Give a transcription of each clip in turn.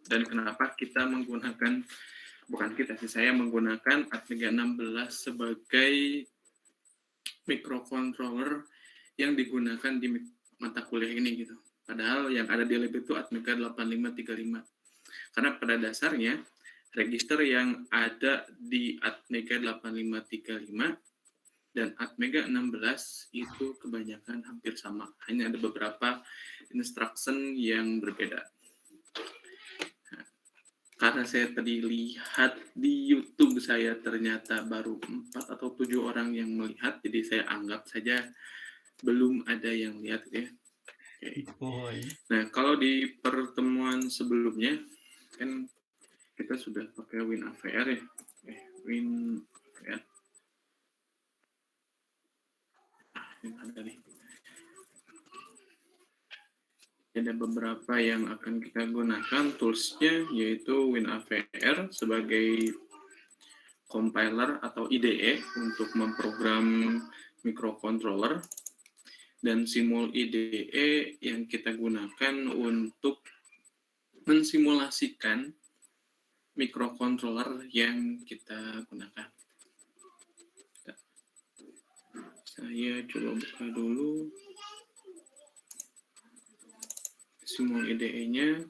Dan kenapa kita menggunakan, bukan kita sih, saya menggunakan Atmega 16 sebagai microcontroller yang digunakan di mata kuliah ini gitu. Padahal yang ada di lab itu Atmega 8535. Karena pada dasarnya register yang ada di Atmega 8535 dan Atmega 16 itu kebanyakan hampir sama. Hanya ada beberapa instruction yang berbeda. Nah, karena saya tadi lihat di YouTube saya ternyata baru 4 atau 7 orang yang melihat, jadi saya anggap saja belum ada yang lihat ya. Okay. Nah, kalau di pertemuan sebelumnya kan kita sudah pakai WinAVR ya. WinAVR. Yang ada nih. Ada beberapa yang akan kita gunakan toolsnya, yaitu WinAVR sebagai compiler atau IDE untuk memprogram microcontroller, dan Simul IDE yang kita gunakan untuk mensimulasikan microcontroller yang kita gunakan. Saya coba buka dulu Simul IDE-nya.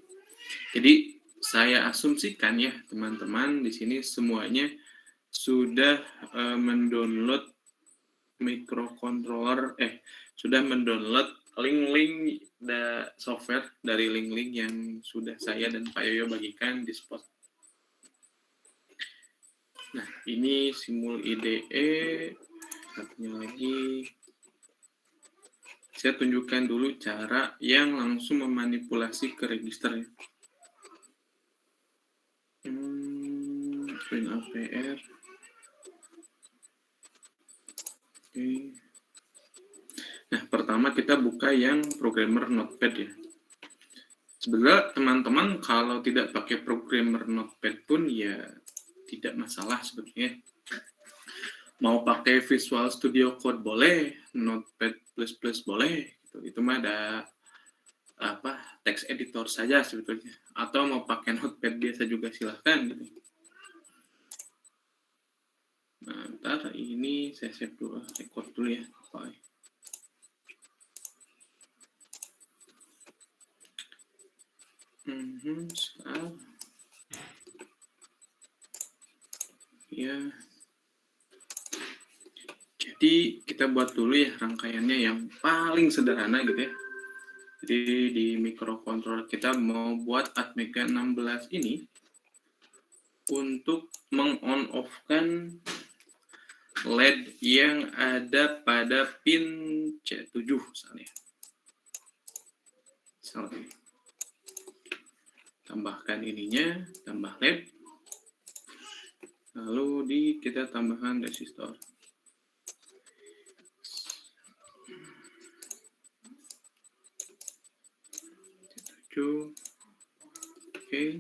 Jadi saya asumsikan ya teman-teman di sini semuanya sudah mendownload microcontroller, sudah mendownload link-link software dari link-link yang sudah saya dan Pak Yoyo bagikan di spot. Nah, ini Simul IDE. Satunya lagi, saya tunjukkan dulu cara yang langsung memanipulasi ke registernya. WinAVR. Oke. Nah, pertama kita buka yang programmer Notepad ya. Sebenarnya teman-teman kalau tidak pakai programmer Notepad pun ya tidak masalah sebetulnya. Mau pakai Visual Studio Code boleh, Notepad++ boleh, gitu. Itu mah ada text editor saja sebetulnya. Atau mau pakai Notepad biasa juga silahkan gitu. Nah, ntar ini saya save dulu, record dulu ya. Ya. Jadi kita buat dulu ya rangkaiannya yang paling sederhana gitu ya. Jadi di microcontroller kita mau buat Atmega 16 ini untuk meng-on-off-kan LED yang ada pada pin C7 misalnya. Tambahkan ininya, tambah LED. Lalu kita tambahkan resistor. Oke.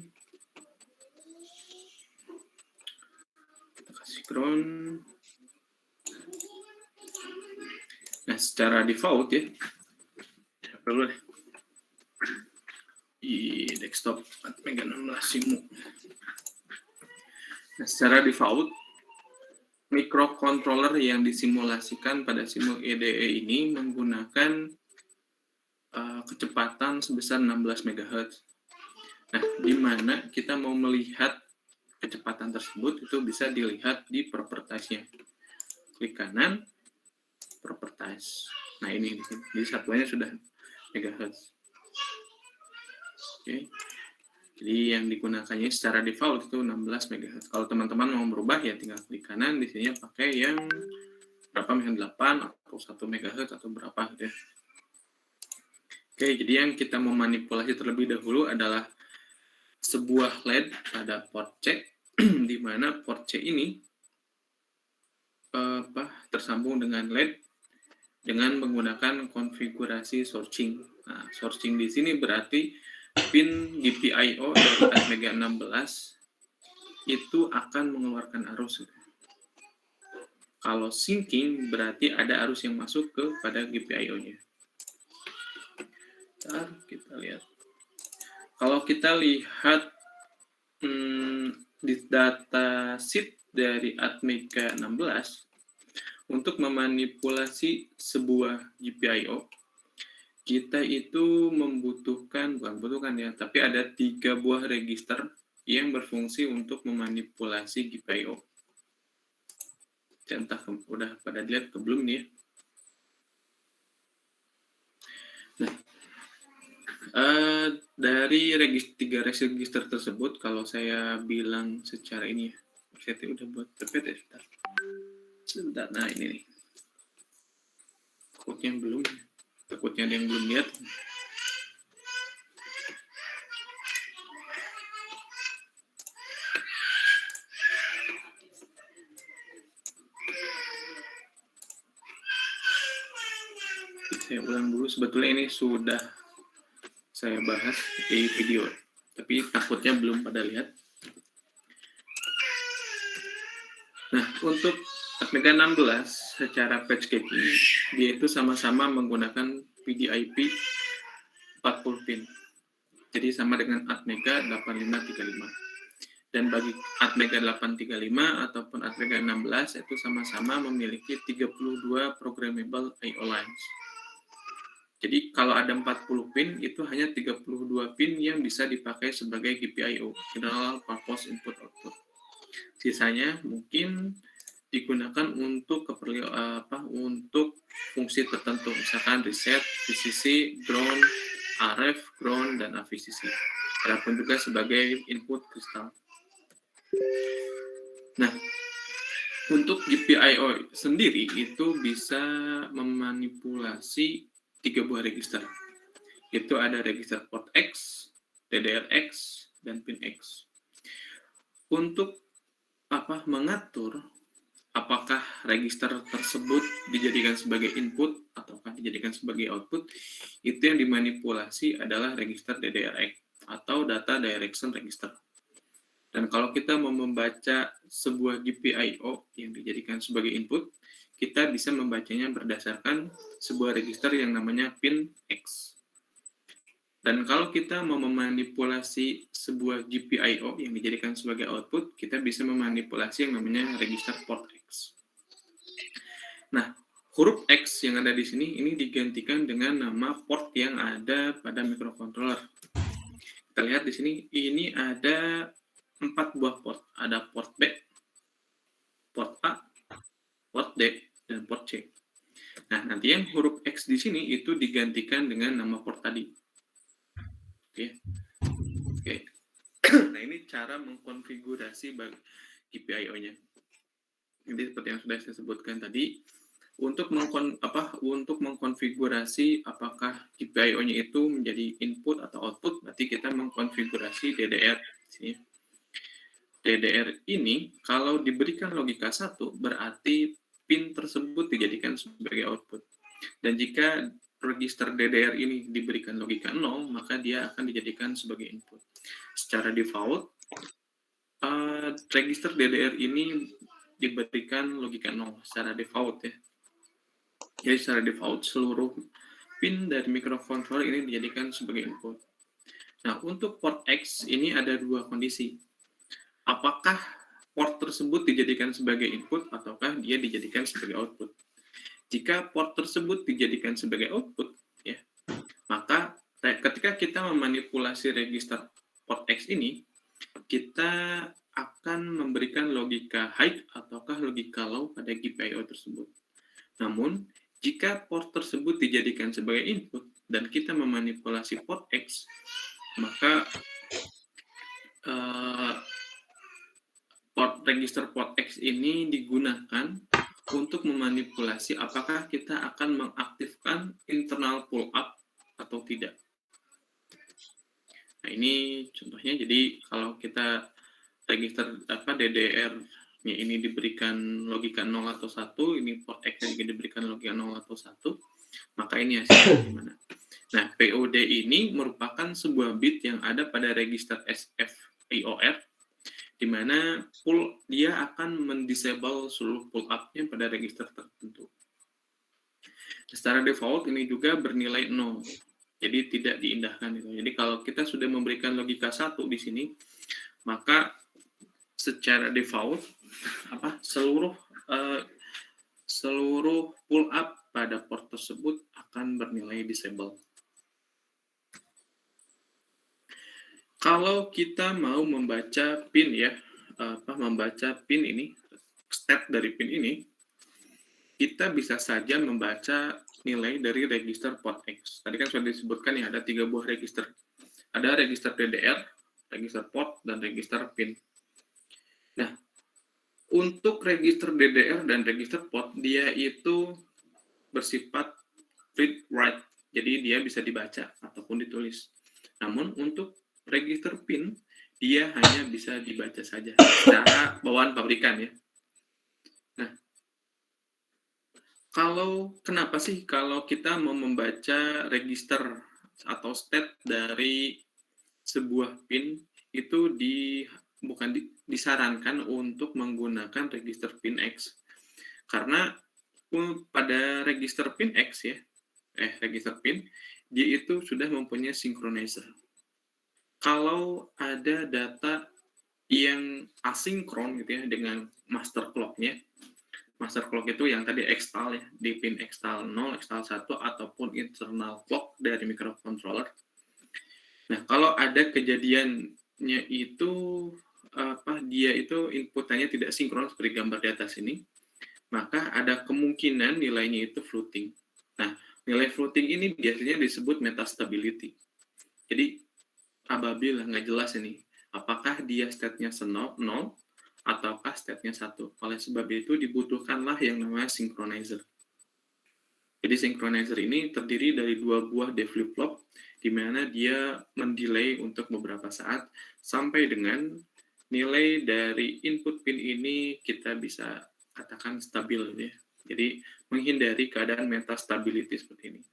Kita kasih ground. Nah, secara default ya. Perlu deh. Di desktop Atmega 16 Simu. Nah, secara default microcontroller yang disimulasikan pada Simul IDE ini menggunakan kecepatan sebesar 16 MHz. Nah, di mana kita mau melihat kecepatan tersebut itu bisa dilihat di propertiesnya. Klik kanan, properties. Nah, ini di satuannya sudah megahertz. Oke. Jadi yang digunakannya secara default itu 16 MHz. Kalau teman-teman mau berubah ya tinggal klik kanan, di sini pakai yang berapa, 8 atau 1 MHz atau berapa gitu ya. Oke, jadi yang kita memanipulasi terlebih dahulu adalah sebuah LED pada port C, di mana port C ini tersambung dengan LED dengan menggunakan konfigurasi sourcing. Nah, sourcing di sini berarti pin GPIO dari Atmega 16 itu akan mengeluarkan arus. Kalau syncing berarti ada arus yang masuk kepada GPIO-nya. Ntar kita lihat. Kalau kita lihat di data sheet dari Atmega 16 untuk memanipulasi sebuah GPIO, kita itu bukan ya, tapi ada 3 buah register yang berfungsi untuk memanipulasi GPIO. Entah udah pada lihat ke belum nih ya. Nah, dari 3 register tersebut, kalau saya bilang secara ini ya, saya udah buat PPT sebentar. Nah ini nih, takutnya ada yang belum lihat. Saya ulang dulu, sebetulnya ini sudah saya bahas di video, tapi takutnya belum pada lihat. Nah, untuk Atmega 16 secara patchcaping, dia itu sama-sama menggunakan PDIP 40 pin. Jadi sama dengan Atmega 8535. Dan bagi Atmega 835 ataupun Atmega 16 itu sama-sama memiliki 32 programmable I/O lines. Jadi kalau ada 40 pin, itu hanya 32 pin yang bisa dipakai sebagai GPIO, General Purpose Input Output. Sisanya mungkin digunakan untuk untuk fungsi tertentu, misalkan reset, VCC, ground, RF, ground, dan AVCC. Adapun juga sebagai input kristal. Nah, untuk GPIO sendiri itu bisa memanipulasi 3 buah register. Itu ada register port X, DDR-X, dan pin X. Untuk mengatur apakah register tersebut dijadikan sebagai input ataukah dijadikan sebagai output, itu yang dimanipulasi adalah register DDR-X atau data direction register. Dan kalau kita mau membaca sebuah GPIO yang dijadikan sebagai input, kita bisa membacanya berdasarkan sebuah register yang namanya pin X. Dan kalau kita mau memanipulasi sebuah GPIO yang dijadikan sebagai output, kita bisa memanipulasi yang namanya register port X. Nah, huruf X yang ada di sini ini digantikan dengan nama port yang ada pada microcontroller. Kita lihat di sini, ini ada 4 buah port. Ada port B, port A, port D, dan port C. Nah, nanti yang huruf X di sini itu digantikan dengan nama port tadi. Oke. Nah, ini cara mengkonfigurasi GPIO-nya. Jadi seperti yang sudah saya sebutkan tadi, untuk mengkonfigurasi apakah GPIO-nya itu menjadi input atau output, berarti kita mengkonfigurasi DDR. DDR ini kalau diberikan logika 1, berarti pin tersebut dijadikan sebagai output. Dan jika register DDR ini diberikan logika 0, maka dia akan dijadikan sebagai input. Secara default, register DDR ini diberikan logika 0 secara default ya. Jadi secara default seluruh pin dari microcontroller ini dijadikan sebagai input. Nah, untuk port X ini ada 2 kondisi. Apakah port tersebut dijadikan sebagai input ataukah dia dijadikan sebagai output? Jika port tersebut dijadikan sebagai output, ya, maka ketika kita memanipulasi register port X ini, kita akan memberikan logika high ataukah logika low pada GPIO tersebut. Namun, jika port tersebut dijadikan sebagai input dan kita memanipulasi port X, maka register port X ini digunakan untuk memanipulasi apakah kita akan mengaktifkan internal pull up atau tidak. Nah, ini contohnya. Jadi kalau kita register DDR-nya ini diberikan logika 0 atau 1, ini port X juga diberikan logika 0 atau 1, maka ini hasilnya gimana? Nah, POD ini merupakan sebuah bit yang ada pada register SFIOR, di mana dia akan mendisable seluruh pull up-nya pada register tertentu. Secara default ini juga bernilai 0, jadi tidak diindahkan itu. Jadi kalau kita sudah memberikan logika 1 di sini, maka secara default seluruh pull up pada port tersebut akan bernilai disable. Kalau kita mau membaca pin ya, membaca pin ini, state dari pin ini, kita bisa saja membaca nilai dari register port X. Tadi kan sudah disebutkan ya, ada 3 buah register. Ada register DDR, register port, dan register pin. Nah, untuk register DDR dan register port, dia itu bersifat read-write. Jadi dia bisa dibaca ataupun ditulis. Namun untuk register pin, dia hanya bisa dibaca saja secara bawaan pabrikan ya. Nah, kenapa sih kalau kita mau membaca register atau state dari sebuah pin itu disarankan untuk menggunakan register pin X? Karena pada register pin X ya, register pin, dia itu sudah mempunyai synchronizer. Kalau ada data yang asinkron gitu ya dengan master clock-nya, master clock itu yang tadi extal ya, di pin extal 0, extal 1, ataupun internal clock dari microcontroller. Nah, kalau ada kejadiannya itu, dia itu inputannya tidak sinkron seperti gambar di atas ini, maka ada kemungkinan nilainya itu floating. Nah, nilai floating ini biasanya disebut metastability. Jadi, apabila nggak jelas ini, apakah dia state-nya 0, ataukah state-nya 1. Oleh sebab itu, dibutuhkanlah yang namanya synchronizer. Jadi, synchronizer ini terdiri dari 2 buah D flip-flop, di mana dia mendelay untuk beberapa saat, sampai dengan nilai dari input pin ini kita bisa katakan stabil ya. Jadi menghindari keadaan metastability seperti ini.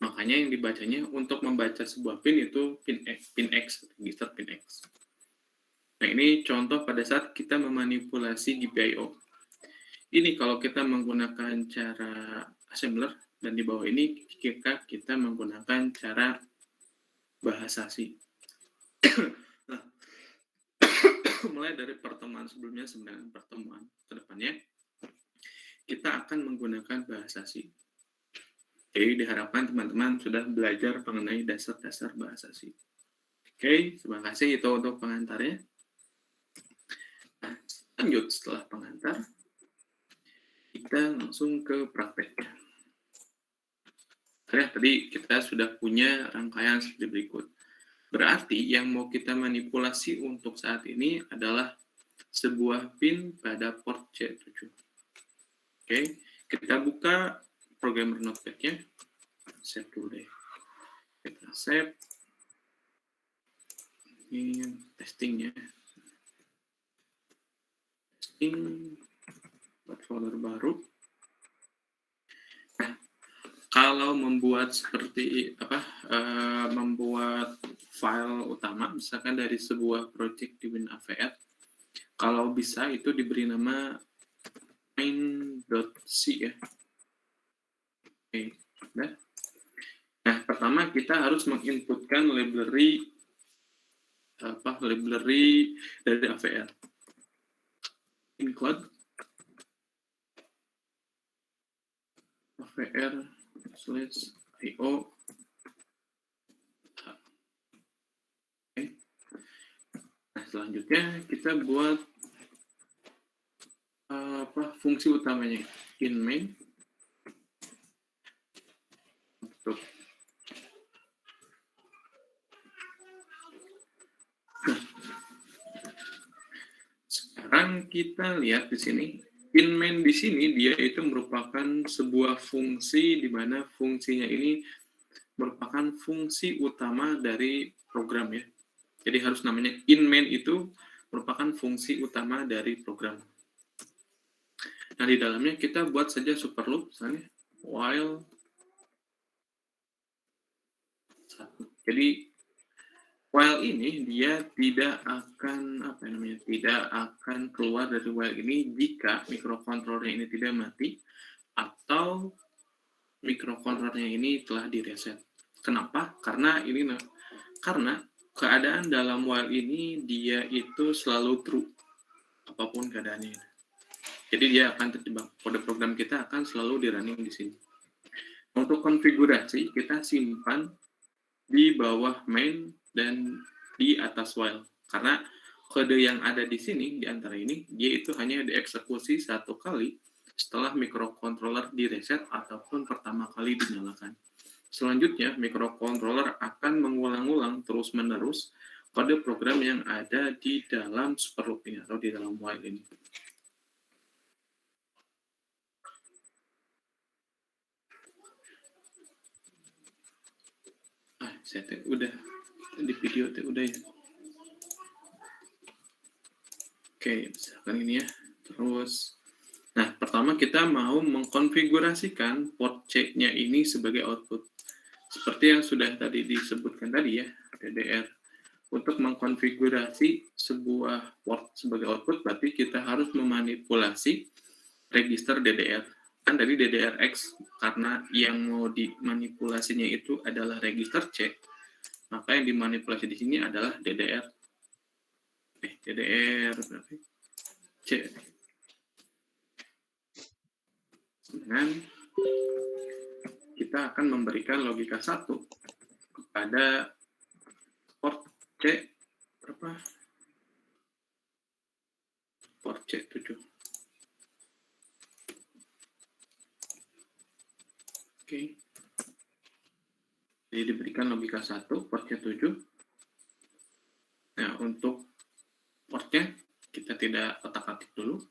Makanya yang dibacanya untuk membaca sebuah pin itu pin X, register pin X. Nah, ini contoh pada saat kita memanipulasi GPIO. Ini kalau kita menggunakan cara assembler, dan di bawah ini kita menggunakan cara bahasa C. Nah, mulai dari pertemuan sebelumnya sampai pertemuan kedepannya, kita akan menggunakan bahasa C. Jadi diharapkan teman-teman sudah belajar mengenai dasar-dasar bahasa C. Oke, terima kasih itu untuk pengantarnya. Nah, lanjut setelah pengantar, kita langsung ke prakteknya. Oke, tadi kita sudah punya rangkaian seperti berikut. Berarti yang mau kita manipulasi untuk saat ini adalah sebuah pin pada port C7. Oke, kita buka programmer notepad-nya. Save dulu deh. Kita save. Ini testingnya. Testing buat folder baru. Nah, kalau membuat seperti membuat file utama, misalkan dari sebuah project di WinAVR, kalau bisa itu diberi nama main.c ya. Oke, nah. Nah, pertama kita harus menginputkan library dari AVR. Include AVR/IO. Oke. Nah, selanjutnya kita buat fungsi utamanya in main. Sekarang kita lihat di sini, in main di sini dia itu merupakan sebuah fungsi di mana fungsinya ini merupakan fungsi utama dari program ya. Jadi harus namanya in main itu merupakan fungsi utama dari program. Nah, di dalamnya kita buat saja super loop misalnya while 1. Jadi while ini dia tidak akan tidak akan keluar dari while ini jika microcontrollernya ini tidak mati atau microcontrollernya ini telah direset. Kenapa? Karena keadaan dalam while ini dia itu selalu true, apapun keadaannya. Jadi dia akan terjebak. Kode program kita akan selalu di running di sini. Untuk konfigurasi, kita simpan di bawah main dan di atas while. Karena kode yang ada di sini, di antara ini, dia itu hanya dieksekusi satu kali setelah microcontroller direset ataupun pertama kali dinyalakan. Selanjutnya, microcontroller akan mengulang-ulang terus-menerus kode program yang ada di dalam super loop ini atau di dalam while ini. Saya udah di video udah ya. Oke, misalkan ini ya. Terus, nah pertama kita mau mengkonfigurasikan port C-nya ini sebagai output. Seperti yang sudah tadi disebutkan tadi ya, DDR. Untuk mengkonfigurasi sebuah port sebagai output, berarti kita harus memanipulasi register DDR. Kan dari DDR-X, karena yang mau dimanipulasinya itu adalah register C, maka yang dimanipulasi di sini adalah DDR berapa? C. Dengan kita akan memberikan logika 1 kepada port C berapa? Port C7. Oke. Jadi diberikan logika 1 port C7. Nah, untuk portnya kita tidak otak-atik dulu.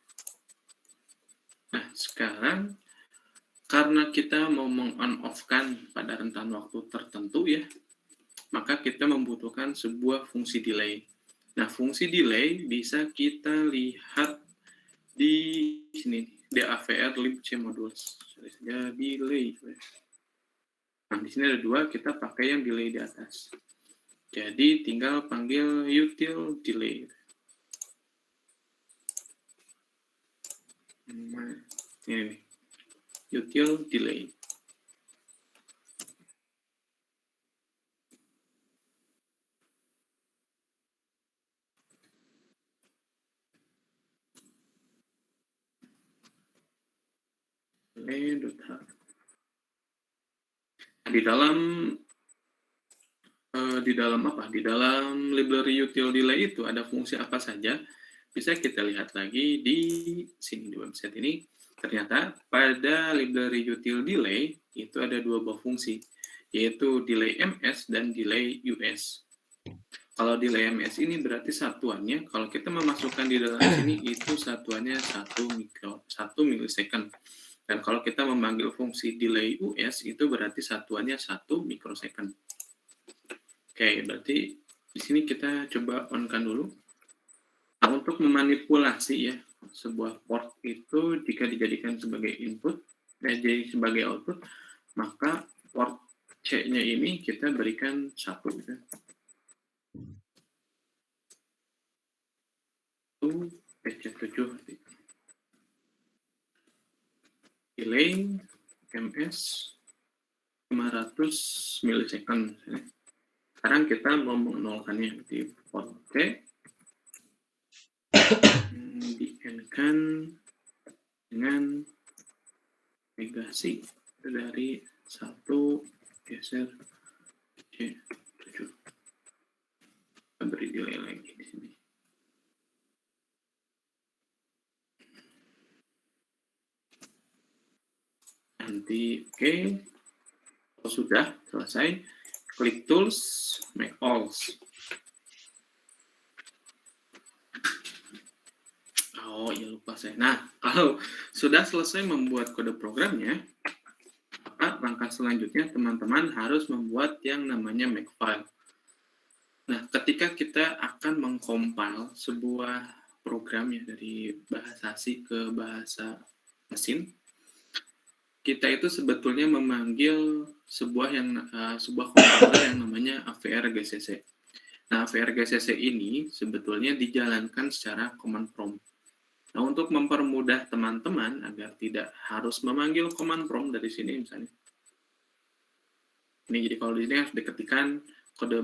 Nah, sekarang karena kita mau meng-on-off-kan pada rentan waktu tertentu ya, maka kita membutuhkan sebuah fungsi delay. Nah, fungsi delay bisa kita lihat di sini, DAVR libc modules. Ya, delay. Nah, di sini ada dua, kita pakai yang delay di atas. Jadi, tinggal panggil util delay. Nah, ini nih, util delay. Di dalam apa? Di dalam library util delay itu ada fungsi apa saja? Bisa kita lihat lagi di sini di website ini. Ternyata pada library util delay itu ada dua buah fungsi, yaitu delay ms dan delay us. Kalau delay ms ini berarti satuannya, kalau kita memasukkan di dalam sini itu satuannya 1 milisecond. Dan kalau kita memanggil fungsi delay us itu berarti satuannya 1 mikrosecond. Oke, berarti di sini kita coba on-kan dulu. Nah, untuk memanipulasi ya sebuah port itu jika dijadikan sebagai input, jadi sebagai output, maka port C-nya ini kita berikan 1. Gitu. PC7 delay ms 500 milisecond. Sekarang kita mau menolkannya di port C, di-end-kan dengan negasi dari 1 geser C7. Kita beri delay lagi di sini. Nanti oke. Kalau sudah selesai, klik tools, make alls. Oh ya lupa saya. Nah, kalau sudah selesai membuat kode programnya, maka langkah selanjutnya teman-teman harus membuat yang namanya makefile. Nah, ketika kita akan mengcompile sebuah program ya dari bahasa C ke bahasa mesin, kita itu sebetulnya memanggil sebuah kompiler yang namanya AVR GCC. Nah, AVR GCC ini sebetulnya dijalankan secara command prompt. Nah, untuk mempermudah teman-teman agar tidak harus memanggil command prompt dari sini misalnya. Ini jadi kalau di sini harus diketikkan kode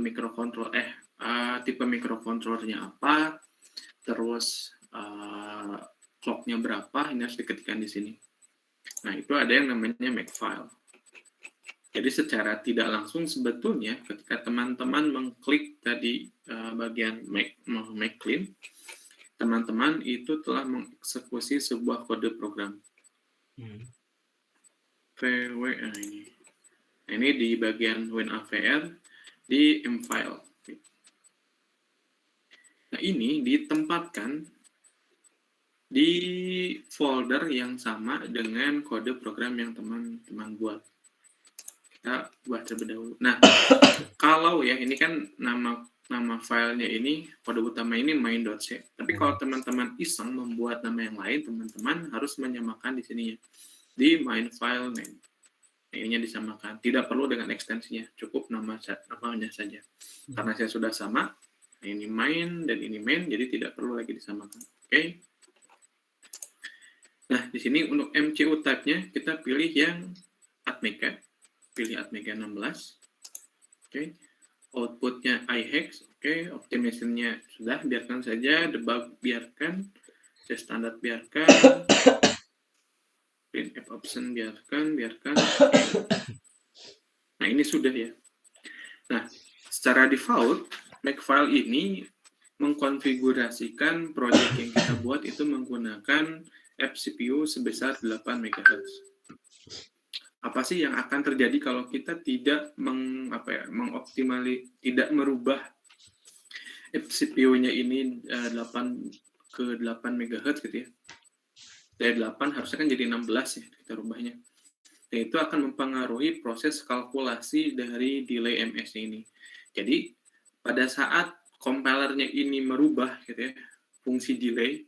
tipe microcontrollernya apa, terus clock-nya berapa, ini harus diketikkan di sini. Nah, itu ada yang namanya makefile. Jadi secara tidak langsung sebetulnya ketika teman-teman mengklik tadi bagian make clean, teman-teman itu telah mengeksekusi sebuah kode program. VW ini. Ini di bagian WinAVR di mfile. Nah, ini ditempatkan di folder yang sama dengan kode program yang teman-teman buat. Kita buat terlebih dahulu. Nah, kalau ya ini kan nama filenya ini, kode utama ini main.c. Tapi kalau teman-teman iseng membuat nama yang lain, teman-teman harus menyamakan di sini ya, di main file name. Ininya disamakan. Tidak perlu dengan ekstensinya, cukup namanya saja. Karena saya sudah sama, ini main dan ini main, jadi tidak perlu lagi disamakan. Oke. Nah, di sini untuk MCU type-nya kita pilih yang Atmega. Pilih Atmega 16. Oke. Outputnya iHex. Oke. Optimization-nya sudah, biarkan saja. Debug biarkan. Test standar biarkan. Print app option biarkan. Nah, ini sudah ya. Nah, secara default, makefile ini mengkonfigurasikan project yang kita buat itu menggunakan fCPU sebesar 8 MHz. Apa sih yang akan terjadi kalau kita tidak tidak merubah fCPU-nya ini 8 MHz gitu ya. Dari 8 harusnya kan jadi 16 ya kita rubahnya. Dan itu akan mempengaruhi proses kalkulasi dari delay MS ini. Jadi pada saat compilernya ini merubah gitu ya, fungsi delay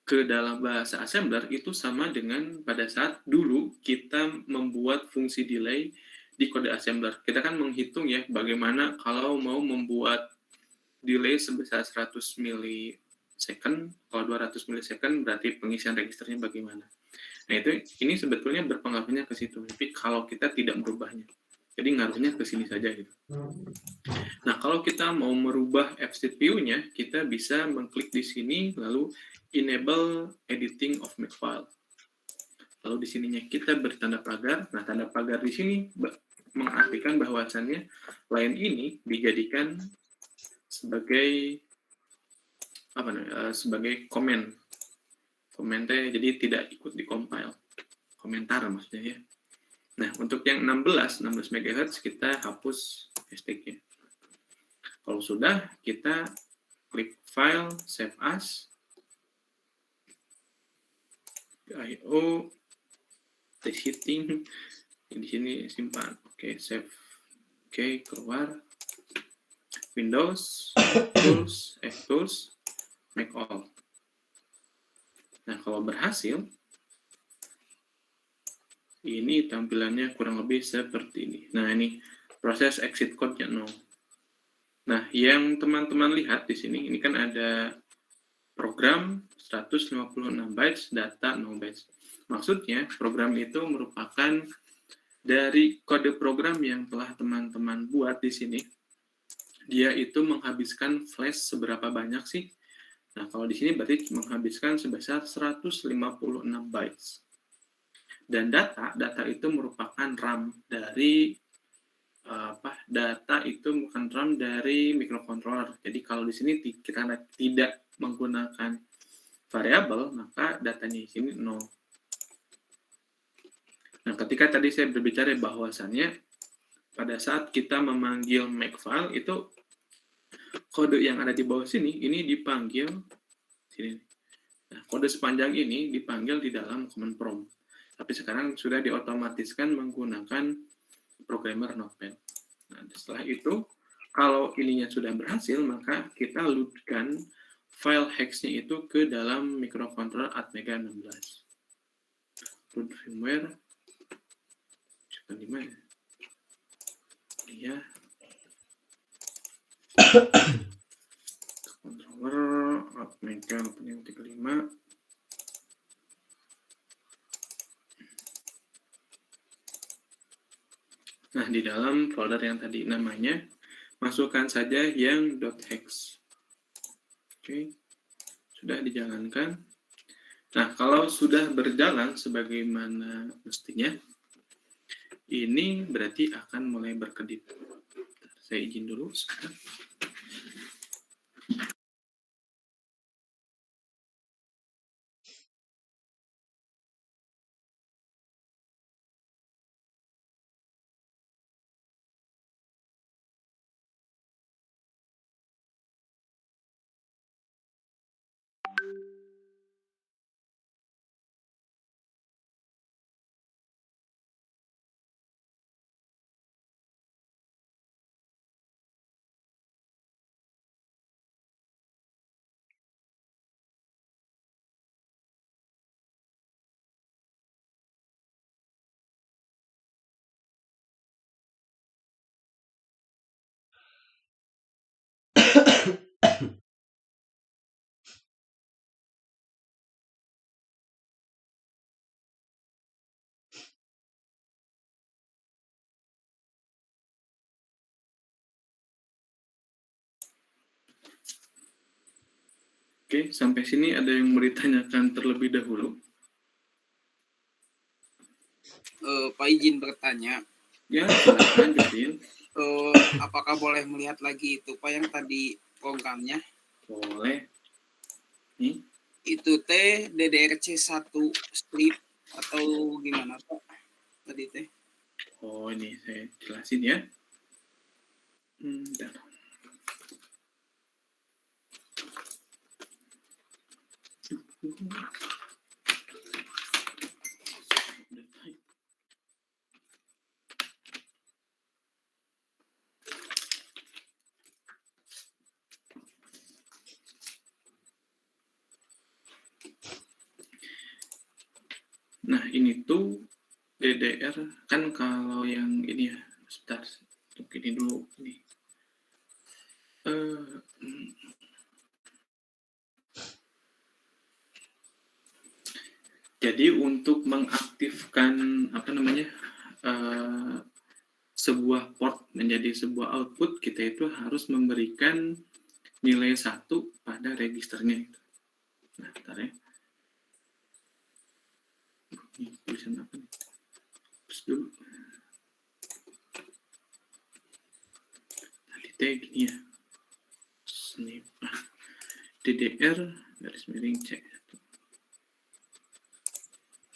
ke dalam bahasa assembler itu sama dengan pada saat dulu kita membuat fungsi delay di kode assembler. Kita kan menghitung ya bagaimana kalau mau membuat delay sebesar 100 milisecond, kalau 200 milisecond berarti pengisian registernya bagaimana. Nah, ini sebetulnya berpengaruhnya ke situ. Tapi kalau kita tidak merubahnya. Jadi ngaruhnya ke sini saja gitu. Nah, kalau kita mau merubah fCPU-nya, kita bisa mengklik di sini lalu enable editing of makefile. Lalu di sininya kita beri tanda pagar. Nah, tanda pagar di sini mengartikan bahwasannya line ini dijadikan sebagai sebagai komen. Komennya jadi tidak ikut di compile. Komentar maksudnya ya. Nah, untuk yang 16 MHz kita hapus hashtag-nya. Kalau sudah, kita klik file, save as, IO, test heating, di sini simpan. Oke, save. Oke, keluar. Windows, tools, make all. Nah, kalau berhasil, ini tampilannya kurang lebih seperti ini. Nah, ini proses exit code-nya 0. Nah, yang teman-teman lihat di sini, ini kan ada program 156 bytes, data 0 bytes. Maksudnya, program itu merupakan dari kode program yang telah teman-teman buat di sini. Dia itu menghabiskan flash seberapa banyak sih? Nah, kalau di sini berarti menghabiskan sebesar 156 bytes. Dan data itu merupakan RAM dari data itu bukan RAM dari microcontroller. Jadi kalau di sini kita tidak menggunakan variabel, maka datanya di sini 0. Nah, ketika tadi saya berbicara bahwasannya pada saat kita memanggil makefile itu kode yang ada di bawah sini ini dipanggil sini. Nah, kode sepanjang ini dipanggil di dalam command prompt. Tapi sekarang sudah diotomatiskan menggunakan programmer Notepad. Nah, setelah itu, kalau ininya sudah berhasil, maka kita loadkan file hex-nya itu ke dalam microcontroller Atmega 16. Root firmware. Coba di mana? Iya. Controller Atmega 35. Nah, di dalam folder yang tadi namanya masukkan saja yang .hex. Oke, sudah dijalankan. Nah, kalau sudah berjalan sebagaimana mestinya, ini berarti akan mulai berkedip. Saya izin dulu. Oke, sampai sini ada yang mau ditanyakan terlebih dahulu? Pak izin bertanya. Ya, silakan Jodin. Apakah boleh melihat lagi itu Pak yang tadi programnya? Boleh. Nih. Itu teh DDRC 1 strip atau gimana Pak? Tadi teh. Oh, ini saya jelasin ya. Bentar. Nah, ini tuh DDR kan kalau yang ini ya, sebentar, untuk ini dulu ini. Jadi untuk mengaktifkan apa namanya sebuah port menjadi sebuah output, kita itu harus memberikan nilai 1 pada registernya. Nah, bentar ya. Ini tulisan apa nih? Terus dulu. Tadi teh gini ya. Snip. DDR garis miring C.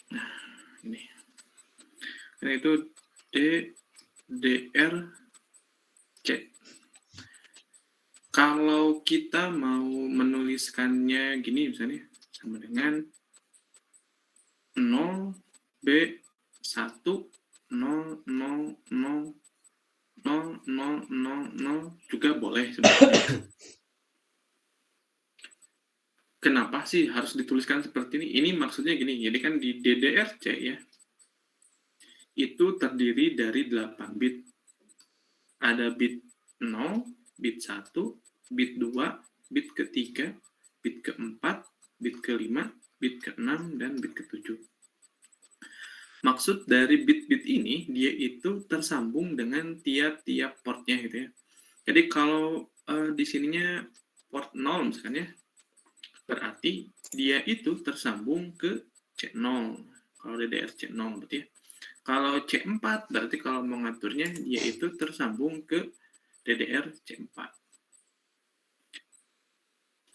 Nah, ini. Karena itu DDR C. Kalau kita mau menuliskannya gini misalnya, sama dengan 0 B 1 0 0 0 0 0 0 juga boleh sebenarnya. Kenapa sih harus dituliskan seperti ini? Ini maksudnya gini, jadi kan di DDRC ya, itu terdiri dari 8 bit. Ada bit 0, bit 1, bit 2, bit ketiga, bit keempat, bit kelima, bit ke-6, dan bit ke-7. Maksud dari bit-bit ini, dia itu tersambung dengan tiap-tiap portnya gitu ya. Jadi kalau di sininya port 0 misalnya, berarti dia itu tersambung ke C0. Kalau DDR C0 berarti ya. Kalau C4 berarti kalau mau ngaturnya dia itu tersambung ke DDR C4.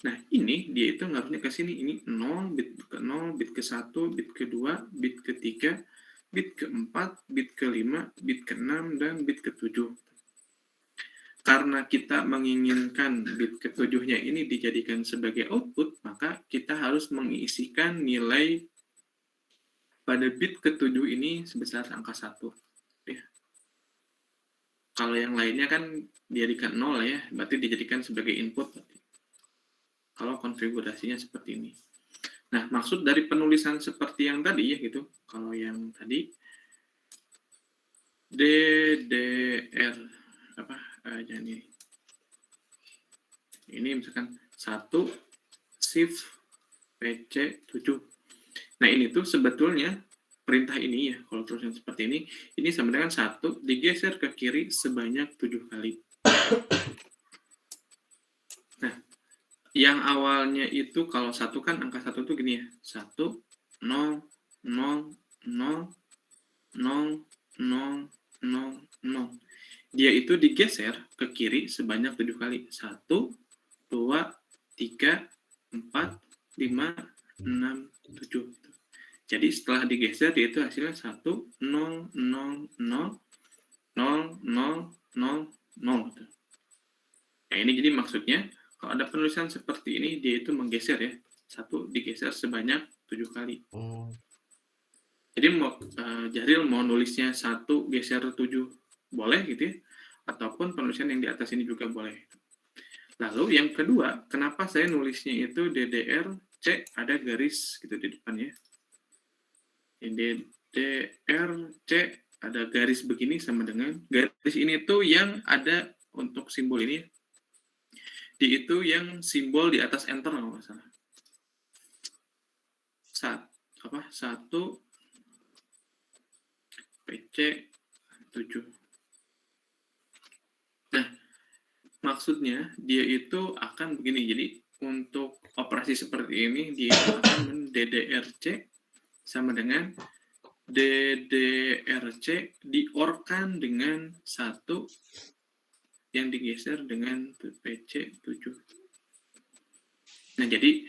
Nah, ini dia itu ngaruhnya ke sini. Ini 0, bit ke-0, bit ke-1, bit ke-2, bit ke-3, bit ke-4, bit ke-5, bit ke-6, dan bit ke-7. Karena kita menginginkan bit ke-7-nya ini dijadikan sebagai output, maka kita harus mengisikan nilai pada bit ke-7 ini sebesar angka 1. Ya. Kalau yang lainnya kan dijadikan 0 ya, berarti dijadikan sebagai input. Kalau konfigurasinya seperti ini. Nah, maksud dari penulisan seperti yang tadi ya gitu. Kalau yang tadi DDR apa jangan ini. Ini misalkan 1 shift PC 7. Nah, ini tuh sebetulnya perintah ini ya, kalau tulisan seperti ini sama dengan 1 digeser ke kiri sebanyak 7 kali. Yang awalnya itu kalau satu kan angka satu tuh gini ya. 1, 0, 0, 0, 0, 0, 0, 0. Dia itu digeser ke kiri sebanyak 7 kali. 1, 2, 3, 4, 5, 6, 7. Jadi setelah digeser dia itu hasilnya 1, 0, 0, 0, 0, 0, 0, 0. Nah ini jadi maksudnya kalau ada penulisan seperti ini dia itu menggeser ya. 1 digeser sebanyak 7 kali. Jadi Jahril mau nulisnya 1 geser 7 boleh gitu ya. Ataupun penulisan yang di atas ini juga boleh. Lalu yang kedua, kenapa saya nulisnya itu DDRC ada garis gitu di depannya. DDRC ada garis begini sama dengan garis ini tuh yang ada untuk simbol ini. Di itu yang simbol di atas enter kalau nggak salah. 1 PC 7. Nah, maksudnya dia itu akan begini. Jadi untuk operasi seperti ini dia akan DDRC sama dengan DDRC diorkan dengan 1 yang digeser dengan PC 7. Nah, jadi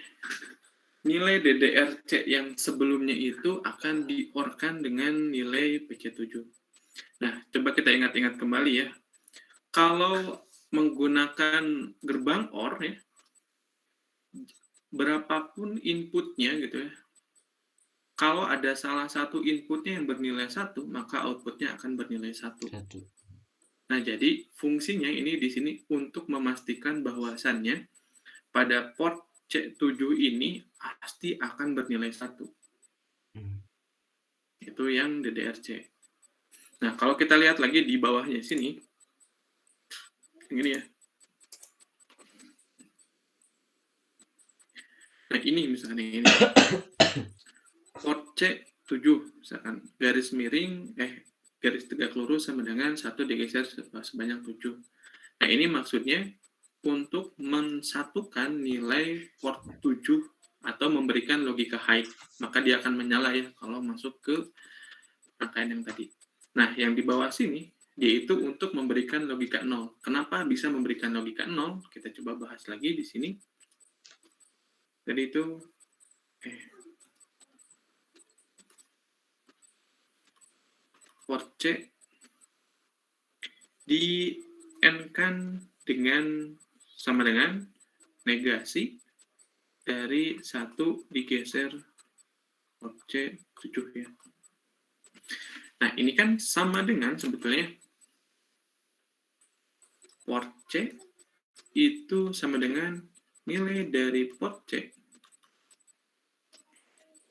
nilai DDRC yang sebelumnya itu akan diorkan dengan nilai PC 7. Nah, coba kita ingat-ingat kembali ya. Kalau menggunakan gerbang OR ya, berapapun inputnya gitu ya, kalau ada salah satu inputnya yang bernilai 1, maka outputnya akan bernilai 1. Nah, jadi fungsinya ini di sini untuk memastikan bahwasannya pada port C7 ini pasti akan bernilai 1. Itu yang DDRC. Nah, kalau kita lihat lagi di bawahnya sini, ini ya. Nah, ini misalnya ini. Port C7 misalkan garis miring garis tegak lurus sama dengan 1 digeser sebanyak 7. Nah, ini maksudnya untuk mensatukan nilai port 7 atau memberikan logika high, maka dia akan menyala ya kalau masuk ke rangkaian yang tadi. Nah, yang di bawah sini dia itu untuk memberikan logika 0. Kenapa bisa memberikan logika 0? Kita coba bahas lagi di sini. Jadi itu port C di N-kan dengan sama dengan negasi dari 1 digeser port C7 ya. Nah, ini kan sama dengan sebetulnya port C itu sama dengan nilai dari port C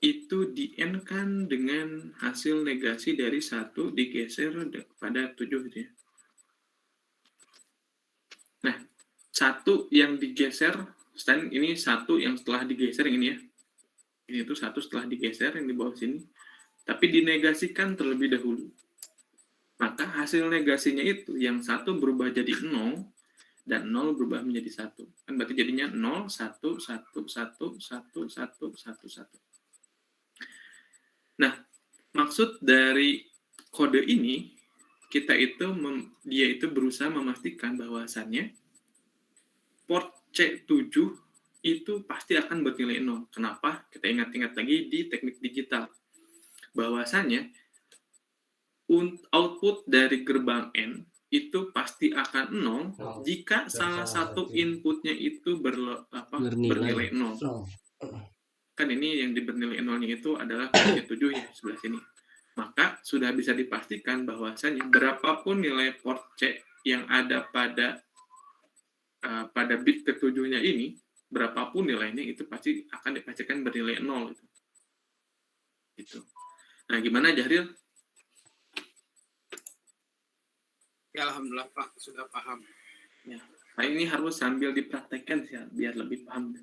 itu di N-kan dengan hasil negasi dari 1 digeser pada 7 gitu ya. Nah, 1 yang digeser, ini 1 yang setelah digeser yang ini ya. Ini tuh 1 setelah digeser yang di bawah sini. Tapi dinegasikan terlebih dahulu. Maka hasil negasinya itu yang 1 berubah jadi 0 dan 0 berubah menjadi 1. Kan berarti jadinya 0, 1, 1, 1, 1, 1, 1, 1. Nah, maksud dari kode ini, kita itu dia itu berusaha memastikan bahwasannya port C7 itu pasti akan bernilai 0. Kenapa? Kita ingat-ingat lagi di teknik digital. Bahwasannya output dari gerbang N itu pasti akan 0 jika salah satu inputnya itu bernilai 0. Kan ini yang bernilai 0-nya itu adalah PC7 ya, sebelah sini. Maka sudah bisa dipastikan bahwasanya berapapun nilai port C yang ada pada bit ke-7-nya ini, berapapun nilainya itu pasti akan dipastikan bernilai 0 itu. Gitu. Nah, gimana Jahril? Ya, alhamdulillah Pak, sudah paham. Ya, nah ini harus sambil dipraktekkan sih biar lebih paham.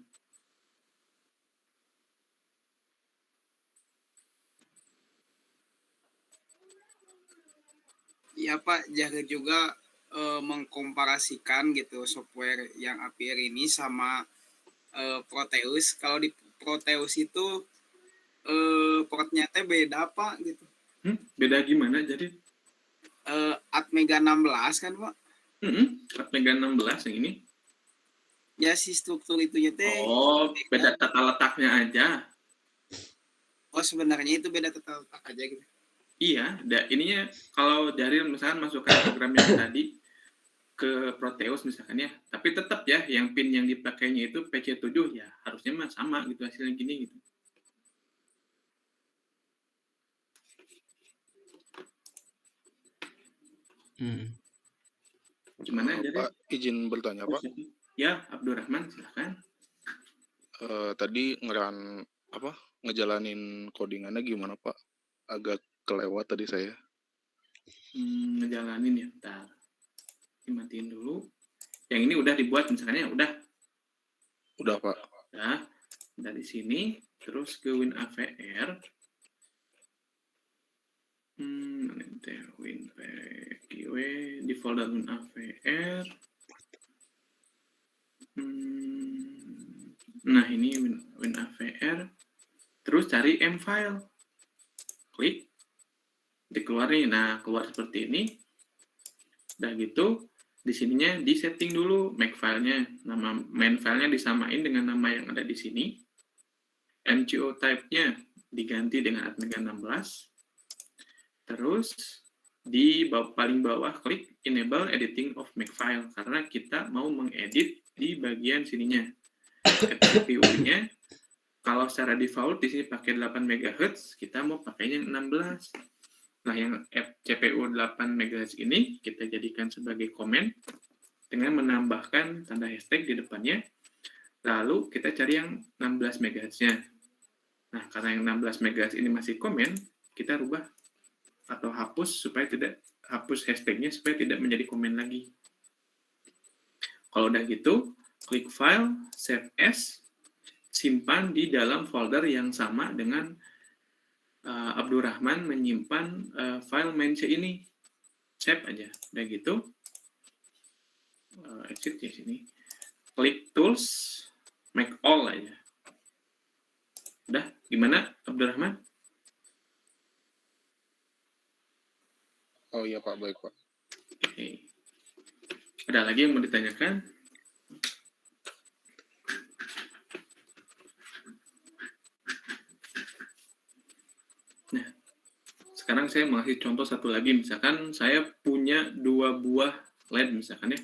Ya Pak, Jahril juga mengkomparasikan gitu software yang APR ini sama Proteus. Kalau di Proteus itu portnya teh beda Pak gitu. Beda gimana jadi? Atmega 16 kan Pak? Atmega 16 yang ini. Ya si struktur itunya teh Oh, beda beda. tata letaknya aja. Oh sebenarnya itu beda tata letak aja gitu. Iya, ininya kalau dari misalkan masukkan program yang tadi ke Proteus misalkan ya, tapi tetap ya yang pin yang dipakainya itu PC7 ya harusnya mah sama gitu hasilnya gini gitu. Gimana jadi? Pak, izin bertanya Pak. Ya, Abdurrahman silahkan. Tadi ngejalanin codingannya gimana Pak? Agak kelewat tadi saya. Ngejalanin ya, bentar. Dimatiin dulu. Yang ini udah dibuat misalnya, udah. Udah Pak. Udah. Dari sini, terus ke WinAVR. WinPQW di folder WinAVR. Nah, ini WinAVR. Terus cari M-file. Klik. Dikeluar nih. Nah, keluar seperti ini. Udah gitu, di sininya di setting dulu makefile-nya. Nama main file-nya disamain dengan nama yang ada di sini. MCO type-nya diganti dengan Atmega 16. Terus di paling bawah klik enable editing of makefile karena kita mau mengedit di bagian sininya. CPU-nya kalau secara default di sini pakai 8 MHz, kita mau pakainya 16. Nah, yang CPU 8 MHz ini kita jadikan sebagai komen dengan menambahkan tanda hashtag di depannya. Lalu kita cari yang 16 MHz-nya. Nah, karena yang 16 MHz ini masih komen, kita rubah atau hapus hashtagnya supaya tidak menjadi komen lagi. Kalau udah gitu, klik file, save as, simpan di dalam folder yang sama dengan Abdurrahman menyimpan file main.c ini. Save aja. Udah gitu, exit di sini. Klik tools, make all aja. Udah, gimana Abdurrahman? Oh iya Pak, baik Pak. Oke. Ada lagi yang mau ditanyakan? Nah, sekarang saya mengasih contoh satu lagi. Misalkan saya punya 2 buah LED misalkan ya.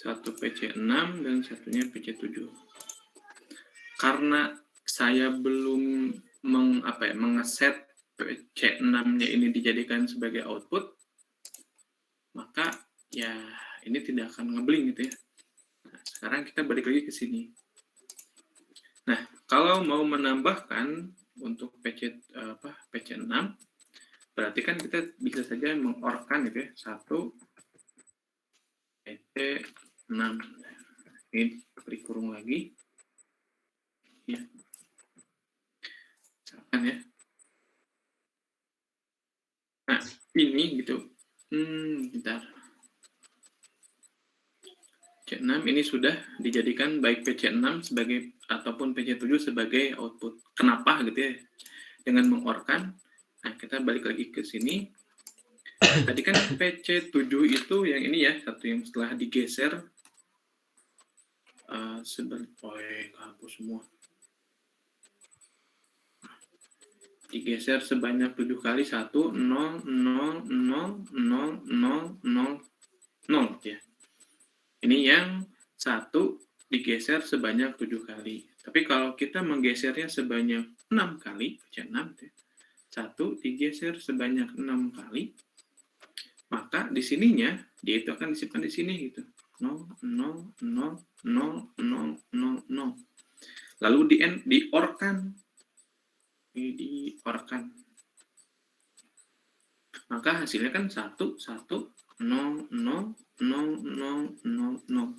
Satu PC6 dan satunya PC7. Karena saya belum mengeset PC6-nya ini dijadikan sebagai output, maka ya ini tidak akan ngebling gitu ya. Nah, sekarang kita balik lagi ke sini. Nah, kalau mau menambahkan untuk PC6, berarti kan kita bisa saja mengorkan gitu ya. 1 PC6. Ini beri kurung lagi. Ya. Misalkan ya. Nah, ini gitu. Bentar. PC6 ini sudah dijadikan baik PC6 sebagai ataupun PC7 sebagai output. Kenapa gitu ya? Dengan mengorkan. Nah, kita balik lagi ke sini. Tadi kan PC7 itu yang ini ya, satu yang setelah digeser hapus semua. Digeser sebanyak 7 kali 1 0 0 0 0 0 0 0 ya. Ini yang 1 digeser sebanyak 7 kali. Tapi kalau kita menggesernya sebanyak 6 kali, PC6 ya. 1 digeser sebanyak 6 kali, maka di sininya dia itu akan disimpan di sini gitu. 0 0 0 0 0 0 0. Lalu diorkan Ini diorkan. Maka hasilnya kan 1, 1, 0, 0, 0, 0, 0, 0.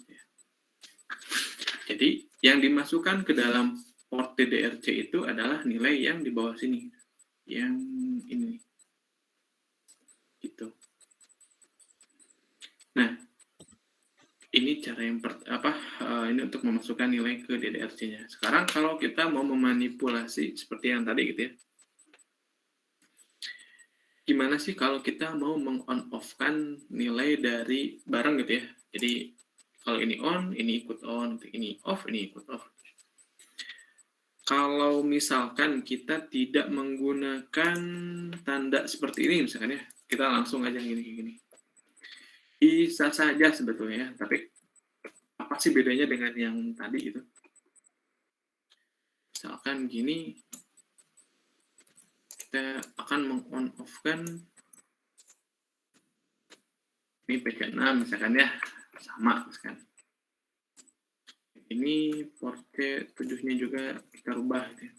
Jadi yang dimasukkan ke dalam port DDRC itu adalah nilai yang di bawah sini. Yang ini. Gitu. Nah, ini cara yang ini untuk memasukkan nilai ke DDRC-nya. Sekarang kalau kita mau memanipulasi seperti yang tadi gitu ya. Gimana sih kalau kita mau meng-on-off-kan nilai dari barang gitu ya. Jadi kalau ini on, ini ikut on, ini off, ini ikut off. Kalau misalkan kita tidak menggunakan tanda seperti ini misalkan ya, kita langsung aja gini. Bisa saja sebetulnya, tapi apa sih bedanya dengan yang tadi itu? Misalkan gini, kita akan meng-on-off-kan ini PC6 misalkan ya, sama misalkan. Ini port C7-nya juga kita rubah gitu.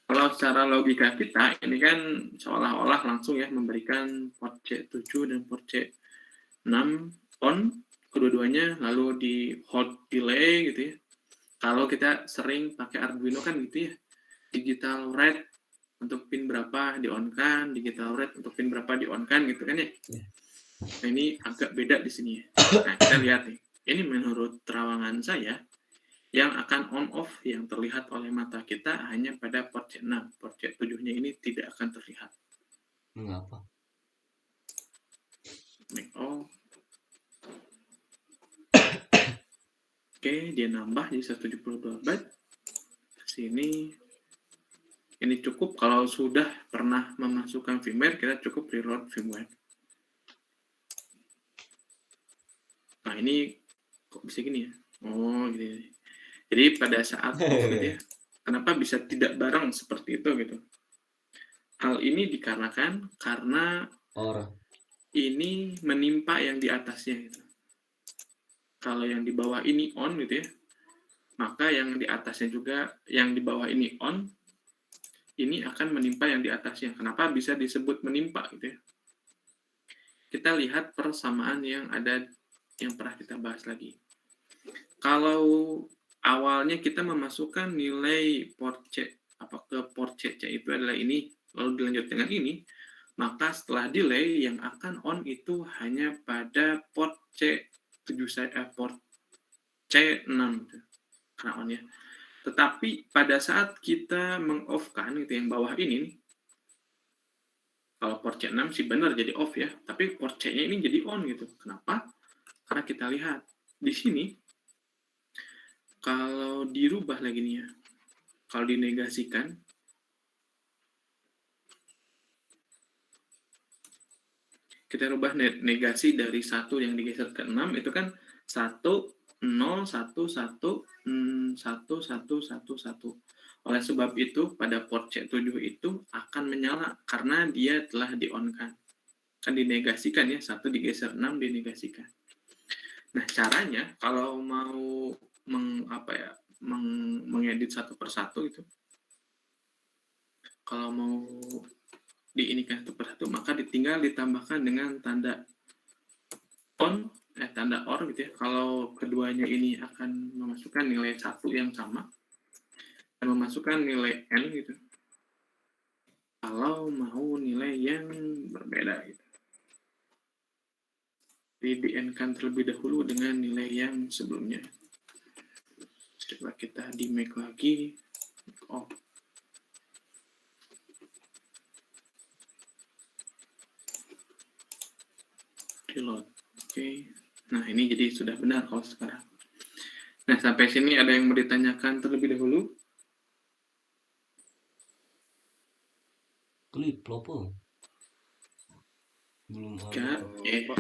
Kalau secara logika kita, ini kan seolah-olah langsung ya memberikan port C7 dan port C6 on, kedua-duanya lalu di hold delay gitu ya. Kalau kita sering pakai Arduino kan gitu ya, digital write untuk pin berapa di-on-kan, digital write untuk pin berapa di-on-kan gitu kan ya. Nah ini agak beda di sini ya. Nah kita lihat nih, ini menurut terawangan saya, yang akan on-off yang terlihat oleh mata kita hanya pada port C6. Port C7-nya ini tidak akan terlihat. Mengapa? Make off. Oke, dia nambah jadi 172 byte. Sini. Ini cukup kalau sudah pernah memasukkan firmware, kita cukup reload firmware. Nah, ini kok bisa gini ya? Oh, gitu. Jadi pada saat off gitu ya, kenapa bisa tidak bareng seperti itu gitu? Hal ini dikarenakan karena ini menimpa yang di atasnya gitu. Kalau yang di bawah ini on gitu ya, maka yang di atasnya juga, yang di bawah ini on, ini akan menimpa yang di atasnya. Kenapa bisa disebut menimpa gitu ya? Kita lihat persamaan yang ada, yang pernah kita bahas lagi. Kalau awalnya kita memasukkan nilai port C ke port C itu adalah ini, lalu dilanjut dengan ini, maka setelah delay yang akan on itu hanya pada port port C6 karena on ya. Tetapi pada saat kita meng-off-kan itu yang bawah ini nih, kalau port C6 sih benar jadi off ya, tapi port C-nya ini jadi on gitu. Kenapa? Karena kita lihat di sini, kalau dirubah lagi nih ya, kalau dinegasikan, kita rubah negasi dari 1 yang digeser ke 6, itu kan 1, 0, 1, 1, 1, 1, 1, 1. Oleh sebab itu, pada port C7 itu akan menyala karena dia telah di-on-kan. Kan dinegasikan ya, 1 digeser 6 dinegasikan. Nah, caranya kalau mau mengedit satu persatu itu, kalau mau diinikan satu persatu, maka tinggal ditambahkan dengan tanda on, tanda OR gitu ya. Kalau keduanya ini akan memasukkan nilai 1 yang sama dan memasukkan nilai N gitu. Kalau mau nilai yang berbeda gitu. Jadi di-N-kan terlebih dahulu dengan nilai yang sebelumnya. Coba kita di-make lagi. Off. Reload. Oke. Nah, ini jadi sudah benar kalau sekarang. Nah, sampai sini ada yang mau ditanyakan terlebih dahulu? Klip, lopo. Belum Ya, ada. Pak,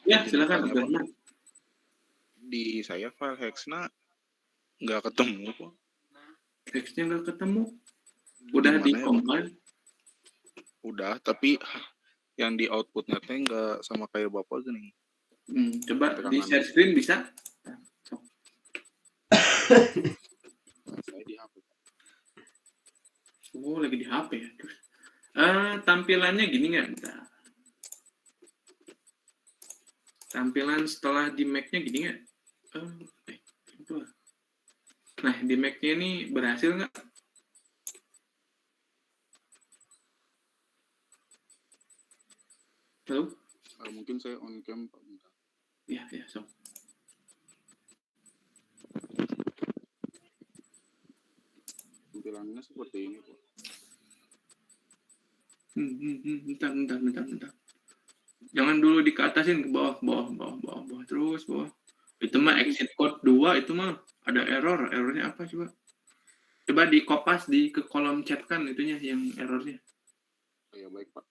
ya izin silakan. bertanya, Pak. Di saya file hexna nggak ketemu, Pak. Teksnya nggak ketemu. Udah Gimana ya, Pak? di-compile. Udah, tapi yang di outputnya teh nggak sama kayak Bapak gini. Coba di share screen bisa? Saya di HP. Oh, lagi di HP ya. Terus, tampilannya gini nggak? Bentar. Tampilan setelah di Mac-nya gini nggak? Itu. Nah, di Mac-nya ini berhasil nggak? Halo? Mungkin saya on cam Pak. Bentar. Ya, sok. Tampilannya seperti ini Pak. Bentar. Jangan dulu dikeatasin ke bawah, terus bawah. Itu mah exit code 2 itu mah ada errornya apa coba? Coba di kopas ke kolom chat kan itunya yang errornya. Oh, ya baik Pak.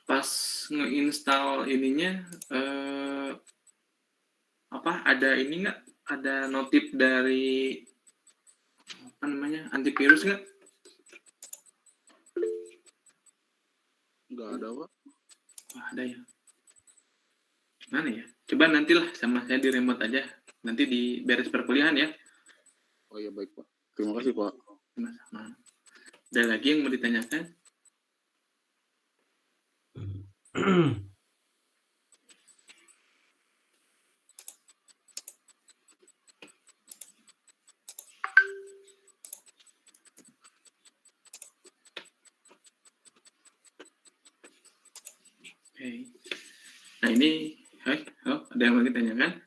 Pas ngeinstall ininya ada ini nggak? Ada notif dari apa namanya antivirus nggak? Nggak ada Pak. Ada ya. Mana ya? Coba nantilah sama saya di remote aja. Nanti di beres perkuliahan ya. Oh ya baik Pak. Terima kasih Pak. Sama-sama. Ada lagi yang mau ditanyakan? Oke. Nah ini, ada yang mau ditanyakan?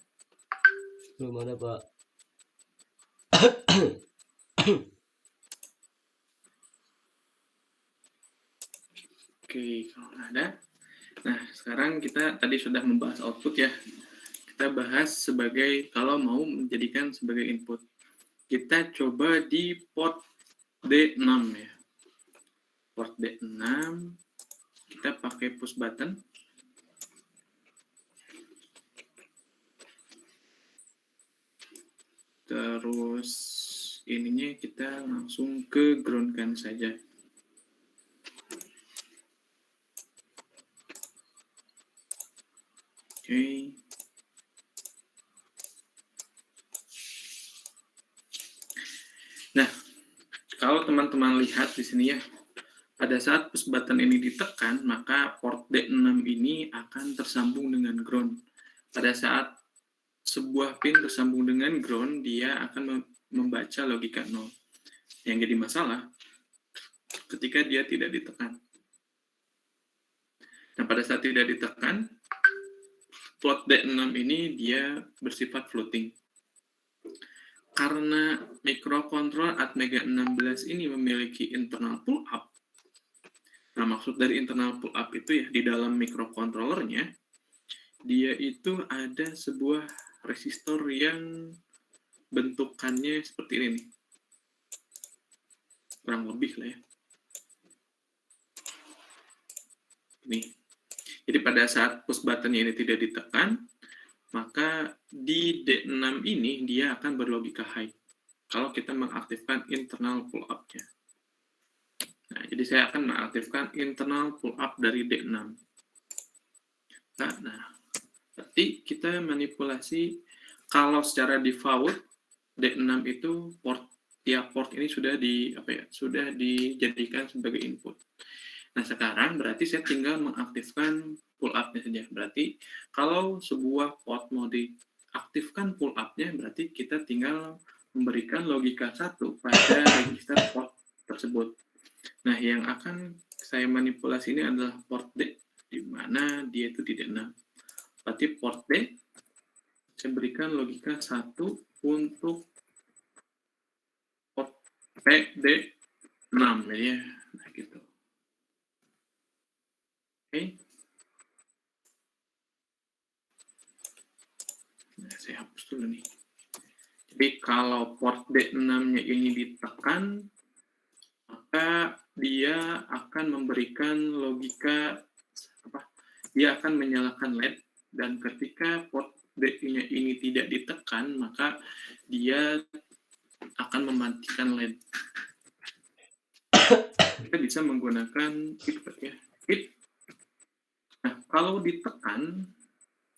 Belum ada, Pak. Oke, kalau nggak ada. Nah, sekarang kita tadi sudah membahas output ya. Kita bahas sebagai, kalau mau menjadikan sebagai input. Kita coba di port D6 ya. Port D6, kita pakai push button. Terus ininya kita langsung ke ground-kan saja. Oke. Nah, kalau teman-teman lihat di sini ya, pada saat push button ini ditekan, maka port D6 ini akan tersambung dengan ground. Pada saat sebuah pin tersambung dengan ground, dia akan membaca logika 0. Yang jadi masalah, ketika dia tidak ditekan. Nah, pada saat tidak ditekan, port D6 ini dia bersifat floating. Karena microcontroller Atmega 16 ini memiliki internal pull-up, nah maksud dari internal pull-up itu ya, di dalam microcontrollernya, dia itu ada sebuah resistor yang bentukannya seperti ini nih. Kurang lebih lah ya. Nih. Jadi pada saat push button ini tidak ditekan, maka di D6 ini dia akan berlogika high. Kalau kita mengaktifkan internal pull-up-nya. Nah, jadi saya akan mengaktifkan internal pull-up dari D6. Nah, berarti kita manipulasi kalau secara default D6 itu tiap port ini sudah sudah dijadikan sebagai input. Nah, sekarang berarti saya tinggal mengaktifkan pull up-nya saja. Berarti kalau sebuah port mau diaktifkan pull up-nya, berarti kita tinggal memberikan logika 1 pada register port tersebut. Nah, yang akan saya manipulasi ini adalah port D, di mana dia itu di D6. Berarti port D, saya berikan logika 1 untuk port PD6, ya. Nah, gitu. Oke. Nah, saya hapus dulu nih. Jadi kalau port D6-nya ini ditekan, maka dia akan memberikan logika dia akan menyalakan LED, dan ketika port D-nya ini tidak ditekan, maka dia akan mematikan LED. Kita bisa menggunakan hit. Nah, kalau ditekan,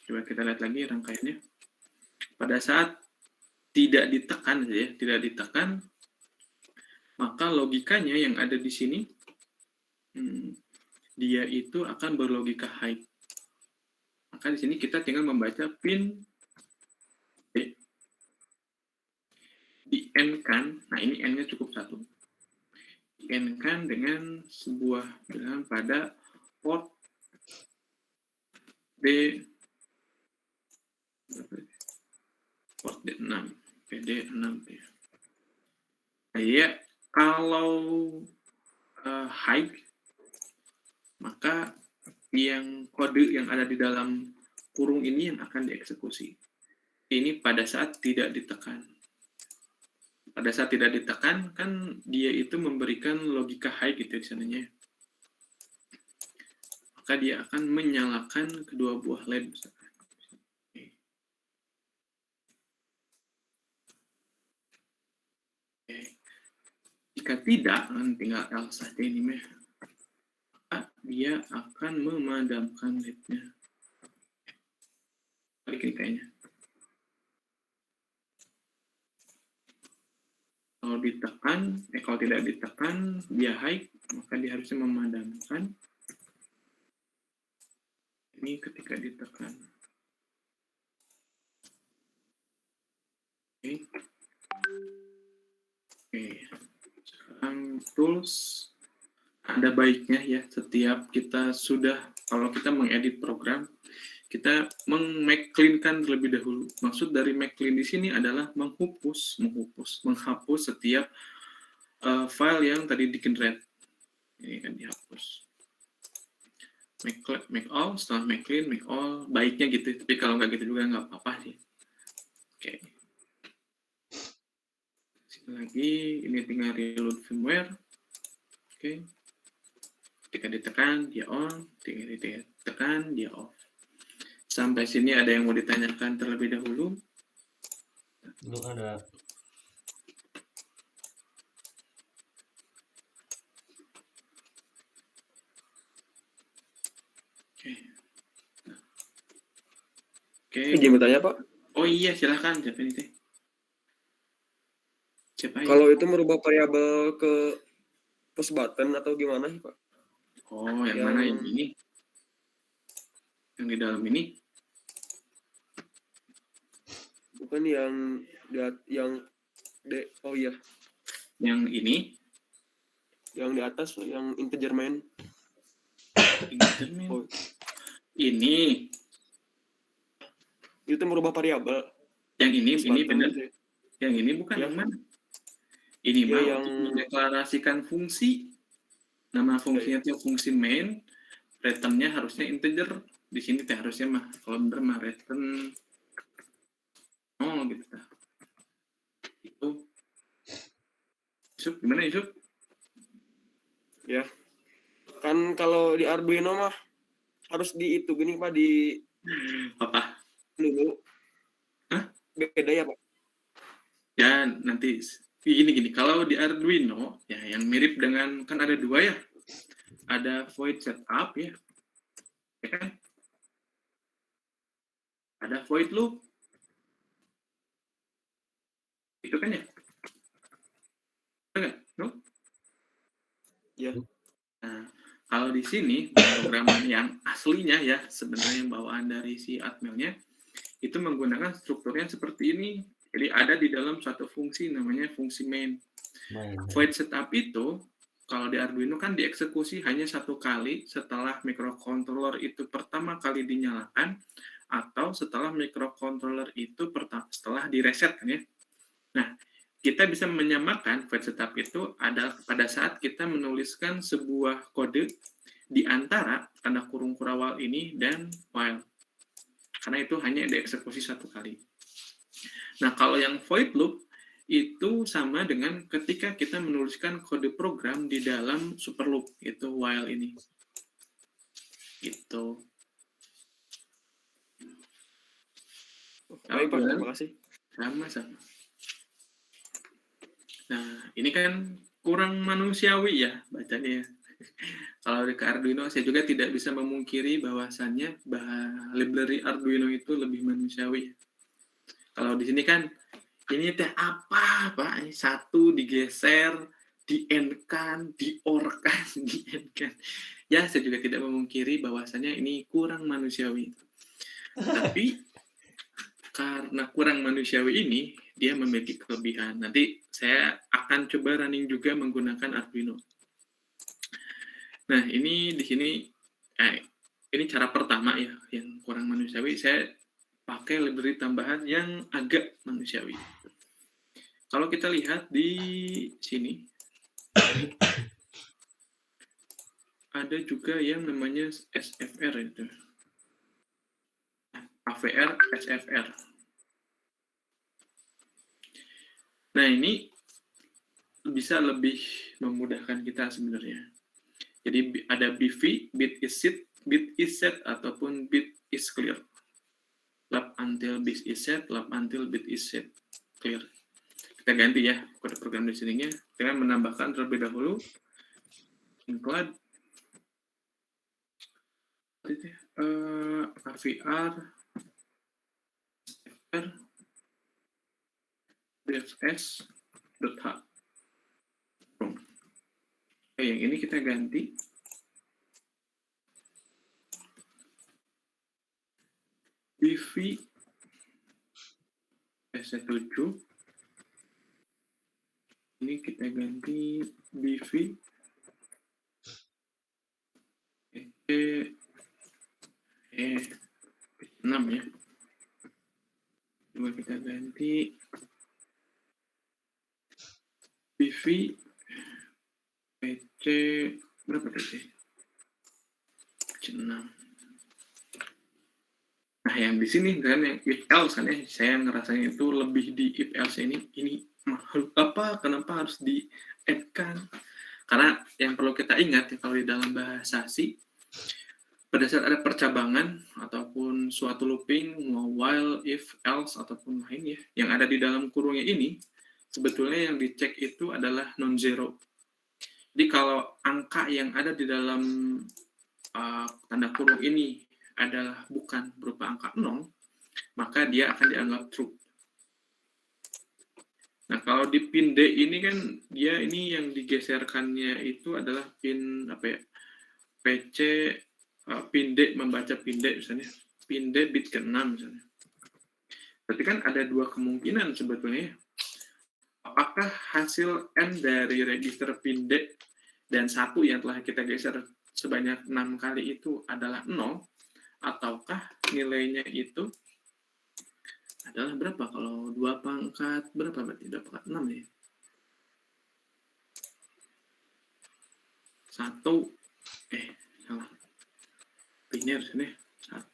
coba kita lihat lagi rangkaiannya. Pada saat tidak ditekan, maka logikanya yang ada di sini, dia itu akan berlogika high. Maka di sini kita tinggal membaca pin D. Di N-kan, nah ini N-nya cukup 1. Di N-kan dengan sebuah bilangan pada port port D6, PD6 ya. Nah, ya, kalau high, maka yang kode yang ada di dalam kurung ini yang akan dieksekusi. Ini pada saat tidak ditekan. Pada saat tidak ditekan, kan dia itu memberikan logika high gitu di sananya. Maka dia akan menyalakan kedua buah LED. Jika tidak, tinggal L saja ini, maka dia akan memadamkan LED-nya. Balik ini kayaknya. Kalau tidak ditekan, dia high, maka dia harusnya memadamkan. Ini ketika ditekan. Oke. Sekarang tools, ada baiknya ya setiap kita kalau kita mengedit program, kita make clean-kan terlebih dahulu. Maksud dari make clean di sini adalah menghapus setiap file yang tadi di-generate. Ini kan dihapus. Make all, setelah make clean, make all, baiknya gitu. Tapi kalau nggak gitu juga nggak apa-apa sih. Oke. Sini lagi, ini tinggal reload firmware. Oke. Ketika ditekan, dia on. Ketika ditekan, dia off. Sampai sini ada yang mau ditanyakan terlebih dahulu? Belum ada. Oke. Izin bertanya, Pak. Oh iya, silahkan. Siapa ini teh? Siapa Kalau itu merubah variabel ke push button atau gimana, Pak? Oh, yang mana yang ini? Yang di dalam ini? Bukan yang oh iya, Yang ini? yang di atas, yang integer main. Oh. Ini. Itu merubah variabel. Yang ini benar. Gitu. Yang ini bukan Ya. yang mana? Ini Ya, mah yang untuk mendeklarasikan fungsi. Nama fungsinya itu fungsi main. Return-nya harusnya integer. Di sini teh harusnya mah kalau bener mah return gitu tah. Itu. Yusuf, gimana Yusuf? ya. Kan kalau di Arduino mah harus di itu gini, Pak, di Apa? dulu. Hah? Beda ya, Pak? Ya, nanti gini. Kalau di Arduino, ya yang mirip dengan, kan ada dua ya. Ada void setup ya. Ya kan? ada void loop. Itu kan ya? Enggak? No? Ya. Nah, kalau di sini pemrograman yang aslinya ya, sebenarnya yang bawaan dari si Atmel-nya, itu menggunakan strukturnya seperti ini. Jadi ada di dalam suatu fungsi namanya fungsi main. Void setup itu kalau di Arduino kan dieksekusi hanya satu kali setelah microcontroller itu pertama kali dinyalakan atau setelah microcontroller itu setelah direset kan ya. Nah, kita bisa menyamakan void setup itu adalah pada saat kita menuliskan sebuah kode di antara tanda kurung kurawal ini dan while. Karena itu hanya dieksekusi satu kali. Nah, kalau yang void loop itu sama dengan ketika kita menuliskan kode program di dalam super loop, itu while ini. Gitu. Baik, Pak. Terima kasih. Sama-sama. Nah, ini kan kurang manusiawi ya bacanya. Kalau di Arduino, saya juga tidak bisa memungkiri bahwasannya library Arduino itu lebih manusiawi. Kalau di sini kan, ini teh apa, Pak? Satu digeser, di-end-kan, di-or-kan, di-end-kan. Ya, saya juga tidak memungkiri bahwasannya ini kurang manusiawi. Tapi, karena kurang manusiawi ini, dia memiliki kelebihan. Nanti saya akan coba running juga menggunakan Arduino. Nah, ini di sini, ini cara pertama ya, yang kurang manusiawi. Saya pakai library tambahan yang agak manusiawi. Kalau kita lihat di sini, ada juga yang namanya SFR itu. AVR, SFR. Nah, ini bisa lebih memudahkan kita sebenarnya. Jadi ada BV, bit is set, ataupun bit is clear. Lap until bit is set, lap until bit is set, clear. Kita ganti ya kode program di sininya dengan menambahkan terlebih dahulu include RVR DFS.h. Yang ini kita ganti BV S7. Ini kita ganti BV 6 ya. Coba kita ganti BV PC berapa tadi? 6. Nah, yang di sini kan yang if else kan ya, saya ngerasanya itu lebih di if else ini makhluk apa, kenapa harus di add kan? Karena yang perlu kita ingat ya, kalau di dalam bahasa C, pada saat ada percabangan ataupun suatu looping, mau while, if, else ataupun lain ya, yang ada di dalam kurungnya ini, sebetulnya yang dicek itu adalah non-zero. Jadi kalau angka yang ada di dalam tanda kurung ini adalah bukan berupa angka 0, maka dia akan dianggap true. Nah, kalau di pin D ini kan dia ini yang digeserkannya itu adalah pin apa ya? PC pin D membaca pin D misalnya. Pin D bit ke-6 misalnya. Berarti kan ada dua kemungkinan sebetulnya. Apakah hasil N dari register pin D dan 1 yang telah kita geser sebanyak 6 kali itu adalah 0, ataukah nilainya itu adalah berapa? Kalau 2 pangkat berapa berarti? 2 pangkat 6 ya? 1 salah. Pinnya harus ini 1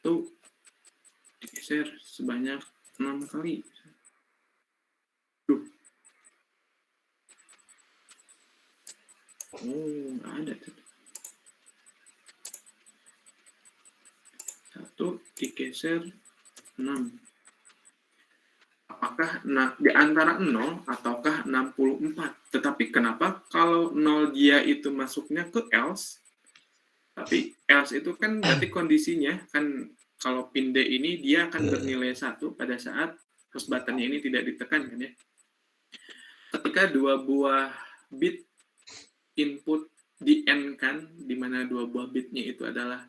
digeser sebanyak 6 kali. Oh, nggak ada tuh. 1 digeser 6. Apakah di antara 0 ataukah 64? Tetapi kenapa kalau 0 dia itu masuknya ke else, tapi else itu kan berarti kondisinya kan kalau pin D ini dia akan bernilai 1 pada saat push button-nya ini tidak ditekan kan ya. Ketika dua buah bit input di N-kan, di mana dua buah bitnya itu adalah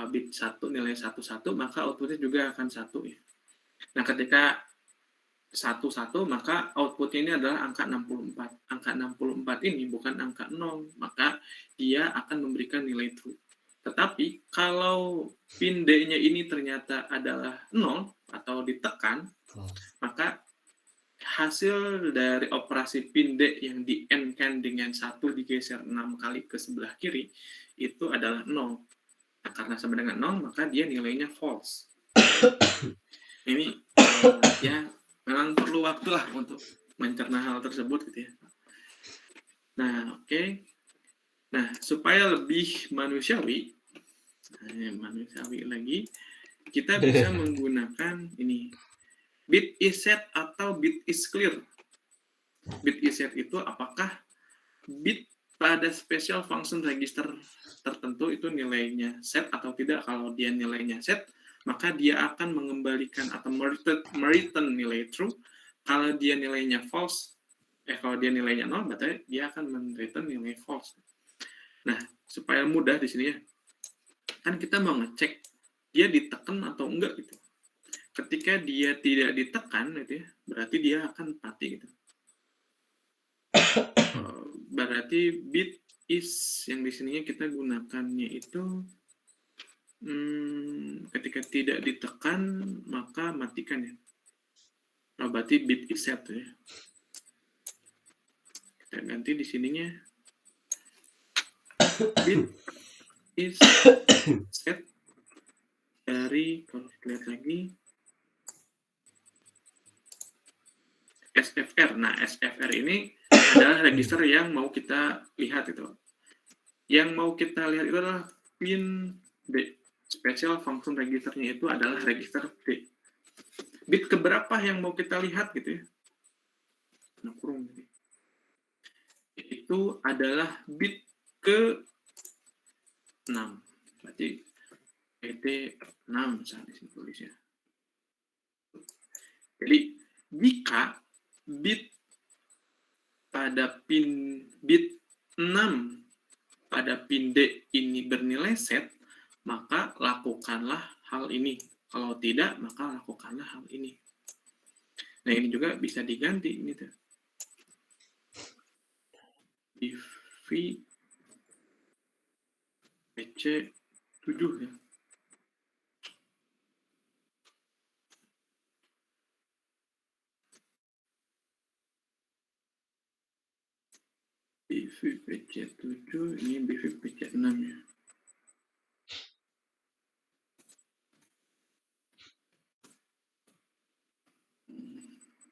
bit 1, nilai 1, 1, maka outputnya juga akan 1 ya. Nah, ketika 1, 1, maka outputnya ini adalah angka 64. Angka 64 ini bukan angka 0, maka dia akan memberikan nilai true. Tetapi kalau pin D-nya ini ternyata adalah 0 atau ditekan, maka hasil dari operasi pin D yang di N-kan dengan 1 digeser 6 kali ke sebelah kiri, itu adalah 0. Nah, karena sama dengan 0, maka dia nilainya false. Ini ya memang perlu waktu lah untuk mencerna hal tersebut gitu ya. Nah, oke. Nah, supaya lebih manusiawi lagi, kita bisa menggunakan ini, bit is set atau bit is clear. Bit is set itu apakah bit pada special function register tertentu itu nilainya set atau tidak. Kalau dia nilainya set, maka dia akan mengembalikan atau mereturn nilai true. Kalau dia nilainya false, kalau dia nilainya 0, berarti dia akan mereturn nilai false. Nah, supaya mudah di sini ya, kan kita mau ngecek dia ditekan atau enggak gitu. Ketika dia tidak ditekan gitu ya, berarti dia akan mati gitu. Berarti bit is yang di sininya kita gunakannya itu ketika tidak ditekan maka matikan ya. Nah, berarti bit is set ya. Kita ganti di sininya bit is set dari, kalau kita lihat lagi, SFR. Nah, SFR ini adalah register yang mau kita lihat itu. Yang mau kita lihat itu adalah pin D. Special function registernya itu adalah register D. Bit keberapa yang mau kita lihat gitu ya? Nah, kurung ini. Itu adalah bit ke 6. Berarti PT 6 misalnya di sini tulisnya. Jadi, jika bit pada pin bit 6 pada pin D ini bernilai set, maka lakukanlah hal ini. Kalau tidak, maka lakukanlah hal ini. Nah, ini juga bisa diganti ini tuh. If PC 7 ya. BVPC 7, ini BVPC 6 ya.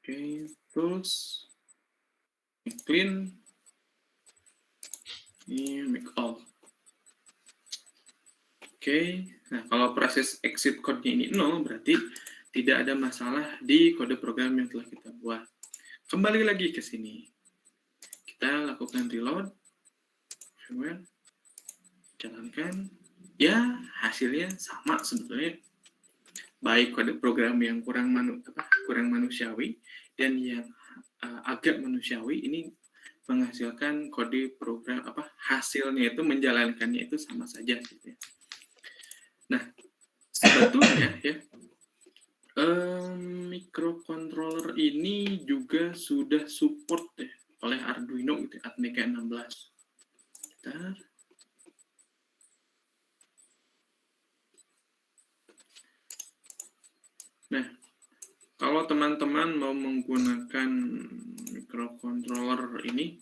Oke, terus clean, ini make all. Oke, nah kalau proses exit code-nya ini 0, berarti tidak ada masalah di kode program yang telah kita buat. Kembali lagi ke sini. Kita lakukan reload, firmware, jalankan. Ya, hasilnya sama sebetulnya. Baik kode program yang kurang manusiawi dan yang agak manusiawi ini menghasilkan kode program hasilnya itu menjalankannya itu sama saja gitu ya. Nah, sebetulnya ya microcontroller ini juga sudah support ya oleh Arduino gitu, Atmega 16. Bentar. Nah, kalau teman-teman mau menggunakan microcontroller ini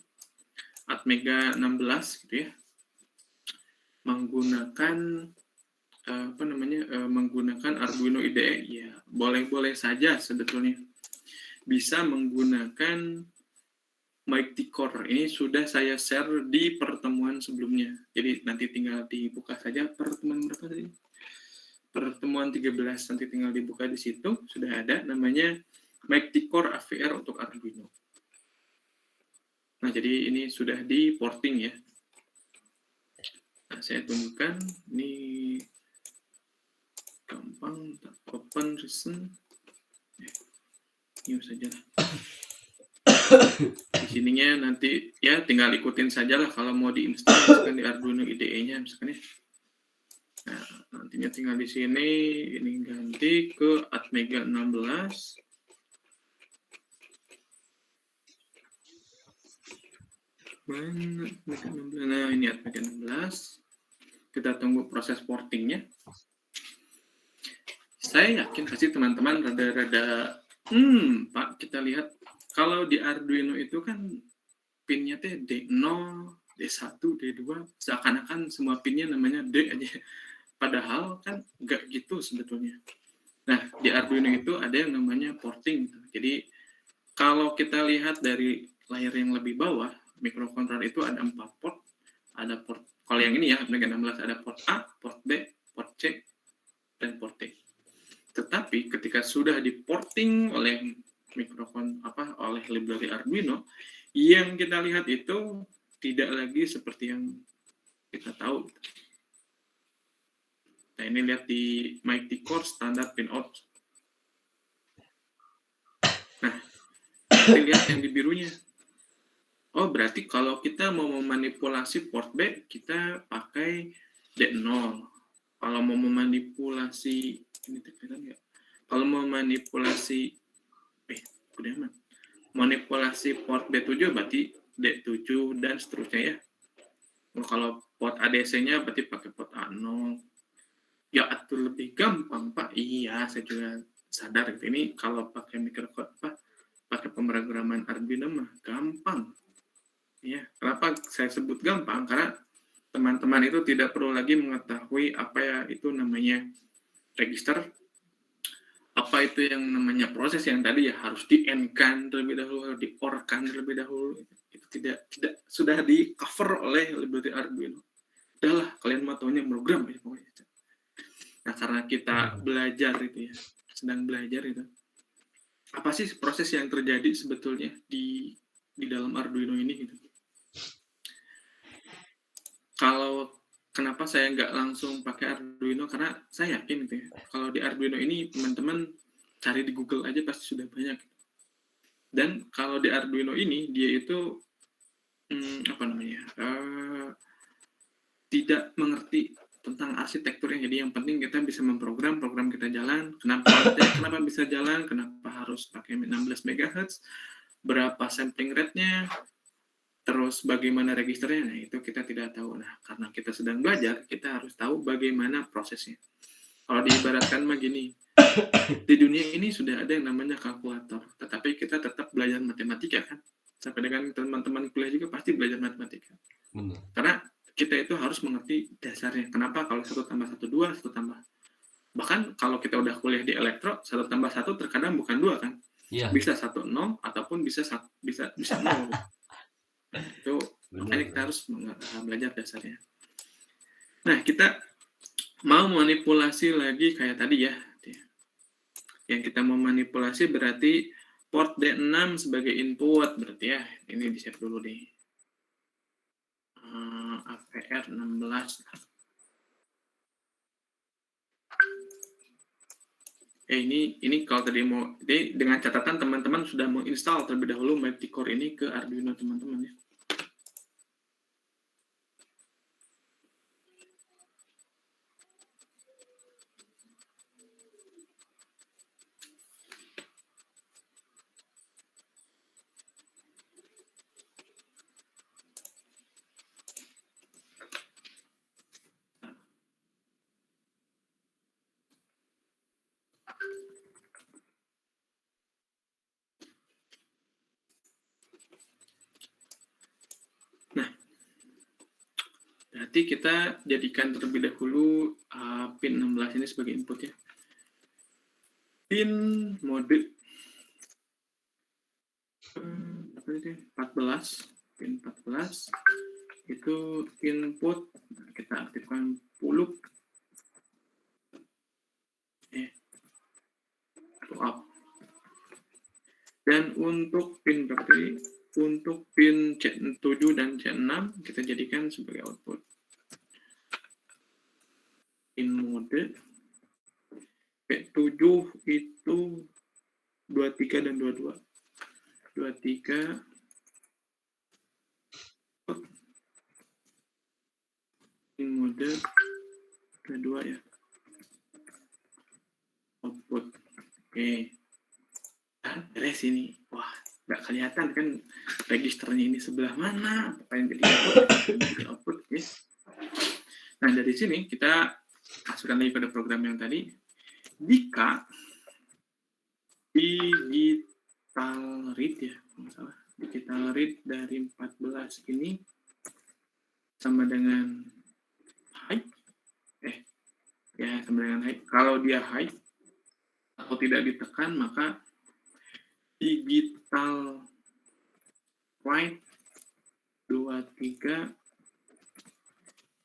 Atmega 16 gitu ya, menggunakan menggunakan Arduino IDE, ya boleh-boleh saja sebetulnya. Bisa menggunakan Mighty Core. Ini sudah saya share di pertemuan sebelumnya. Jadi nanti tinggal dibuka saja pertemuan berapa tadi? Pertemuan 13, nanti tinggal dibuka di situ. Sudah ada namanya Mighty Core AVR untuk Arduino. Nah, jadi ini sudah di porting ya. Nah, saya tunjukkan ini gampang, open recent, new saja lah. Di sininya nanti ya tinggal ikutin saja lah kalau mau diinstal misalkan di Arduino IDE-nya misalkan ya. Nah, nantinya tinggal di sini ini ganti ke Atmega 16. Mana Atmega 16? Nah, ini Atmega 16. Kita tunggu proses portingnya. Saya yakin pasti teman-teman rada-rada Pak, kita lihat kalau di Arduino itu kan pinnya teh D0, D1, D2, seakan-akan semua pinnya namanya D aja. Padahal kan nggak gitu sebetulnya. Nah, di Arduino itu ada yang namanya porting. Gitu. Jadi, kalau kita lihat dari layar yang lebih bawah, microcontroller itu ada 4 port. Ada port, kalau yang ini ya, Atmega 16 ada port A, port B, port C, dan port T. Tetapi ketika sudah diporting oleh oleh library Arduino, yang kita lihat itu tidak lagi seperti yang kita tahu. Nah, ini lihat di Mighty Core standar pinout. Nah, kita lihat yang di birunya. Oh, berarti kalau kita mau memanipulasi port B, kita pakai D0. Kalau mau memanipulasi ini terkait nggak? Kalau mau manipulasi manipulasi port B7 berarti D7 dan seterusnya ya. Kalau port ADC-nya berarti pakai port A0. Ya, itu lebih gampang, Pak. Iya, saya juga sadar gitu. Ini kalau pakai pakai pemrograman Arduino mah gampang. Ya, kenapa saya sebut gampang? Karena teman-teman itu tidak perlu lagi mengetahui apa ya itu namanya register, apa itu yang namanya proses yang tadi ya harus di-end-kan terlebih dahulu, harus di-or-kan terlebih dahulu. Itu tidak sudah di cover oleh library Arduino. Udahlah, kalian mau taunya program ya pokoknya. Nah, karena kita belajar itu ya, sedang belajar itu. Apa sih proses yang terjadi sebetulnya di dalam Arduino ini gitu. Kalau kenapa saya nggak langsung pakai Arduino, karena saya yakin gitu ya, kalau di Arduino ini teman-teman cari di Google aja pasti sudah banyak. Dan kalau di Arduino ini dia itu tidak mengerti tentang arsitekturnya. Jadi yang penting kita bisa memprogram, program kita jalan. Kenapa bisa jalan? Kenapa harus pakai 16 MHz? Berapa sampling rate-nya? Terus bagaimana registernya? Nah, itu kita tidak tahu. Nah, karena kita sedang belajar, kita harus tahu bagaimana prosesnya. Kalau diibaratkan mah gini, di dunia ini sudah ada yang namanya kalkulator, tetapi kita tetap belajar matematika kan. Sampai dengan teman-teman kuliah juga pasti belajar matematika. Benar. Karena kita itu harus mengerti dasarnya. Kenapa kalau 1 tambah 1, 2, 1 tambah. Bahkan kalau kita udah kuliah di elektro, 1 tambah 1 terkadang bukan 2 kan. Iya. Bisa 1, 0, ataupun bisa 0. Itu makanya kita harus belajar dasarnya. Nah, kita mau manipulasi lagi kayak tadi ya. Yang kita mau manipulasi berarti port D6 sebagai input berarti ya. Ini di-save dulu deh. APR 16. Ini kalau tadi mau, jadi dengan catatan teman-teman sudah mau install terlebih dahulu Mighty Core ini ke Arduino teman-teman ya. Berarti kita jadikan terlebih dahulu pin 16 ini sebagai input ya. Pin mode 14, pin 14 itu input, kita aktifkan puluk up. Dan untuk pin berarti untuk pin C7 dan C6 kita jadikan sebagai output. Pin mode 7 itu 23 dan 22. 23 in mode 22 ya. Output. Oke. Nah, beres ini. Wah, nggak kelihatan kan registernya ini sebelah mana. Apa yang jadi output. Oke. Nah, dari sini kita masukkan lagi pada program yang tadi. Jika digital read ya, salah. Digital read dari 14 ini sama dengan high. Ya, sama dengan high. Kalau dia high atau tidak ditekan, maka digital write 23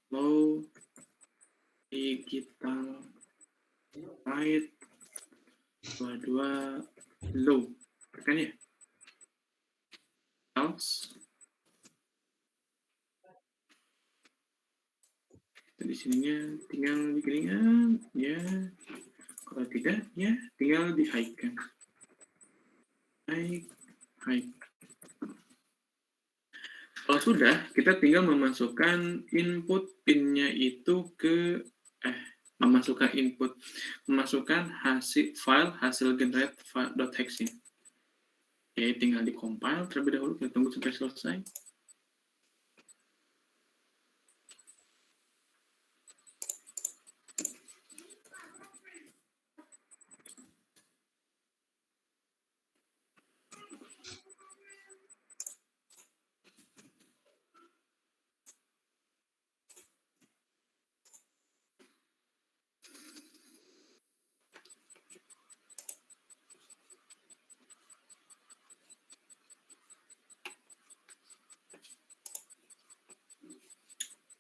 low, digital write 22 low. Kan ya? Else. Di sininya tinggal dikeringkan, ya. Kalau tidak, ya tinggal di high kan. High. Kalau sudah, kita tinggal memasukkan input pinnya itu ke memasukkan hasil generate file.hex-nya. Oke, tinggal di compile terlebih dahulu, kita tunggu sampai selesai.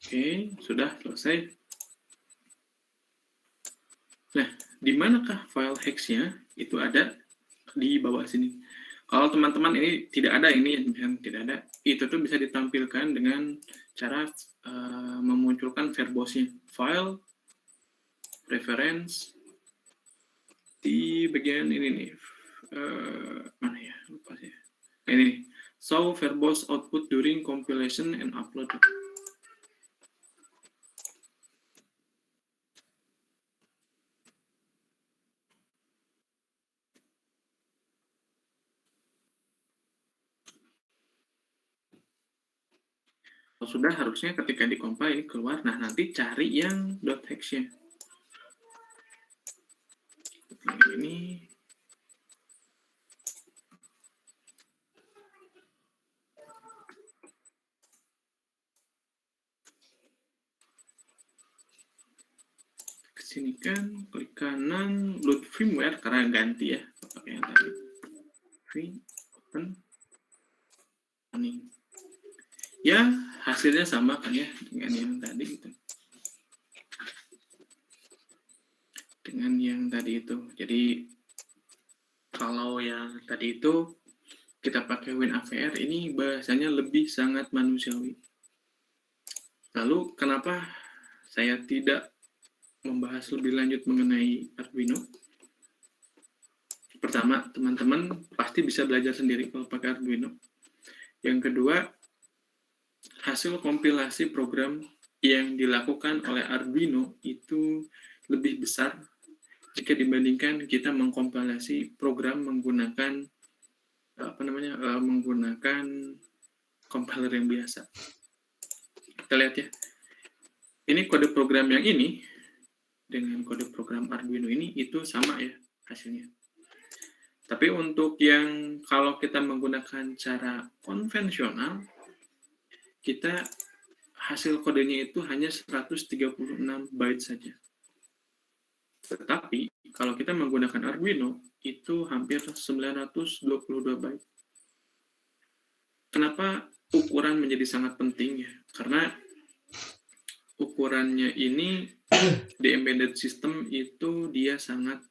Oke, sudah selesai. Nah, di manakah file hex-nya? Itu ada di bawah sini. Kalau teman-teman ini tidak ada, tidak ada, itu tuh bisa ditampilkan dengan cara memunculkan verbose-nya. File, reference, di bagian ini nih. Mana ya? Lupa sih. Ini, show verbose output during compilation and upload. Kalau sudah, harusnya ketika dikompil ini keluar. Nah, nanti cari yang .hex-nya. Ini. Kesini kan, klik kanan, load firmware, karena ganti ya. Pakai yang tadi. Free, open, running. Ya, hasilnya sama kan ya dengan yang tadi gitu. Dengan yang tadi itu. Jadi kalau yang tadi itu kita pakai WinAVR, ini bahasanya lebih sangat manusiawi. Lalu kenapa saya tidak membahas lebih lanjut mengenai Arduino? Pertama, teman-teman pasti bisa belajar sendiri kalau pakai Arduino. Yang kedua, hasil kompilasi program yang dilakukan oleh Arduino itu lebih besar jika dibandingkan kita mengkompilasi program menggunakan menggunakan compiler yang biasa. Kita lihat ya. Ini kode program yang ini dengan kode program Arduino ini itu sama ya hasilnya. Tapi untuk yang kalau kita menggunakan cara konvensional, kita hasil kodenya itu hanya 136 byte saja. Tetapi kalau kita menggunakan Arduino itu hampir 922 byte. Kenapa ukuran menjadi sangat penting ya? Karena ukurannya ini di embedded system itu dia sangat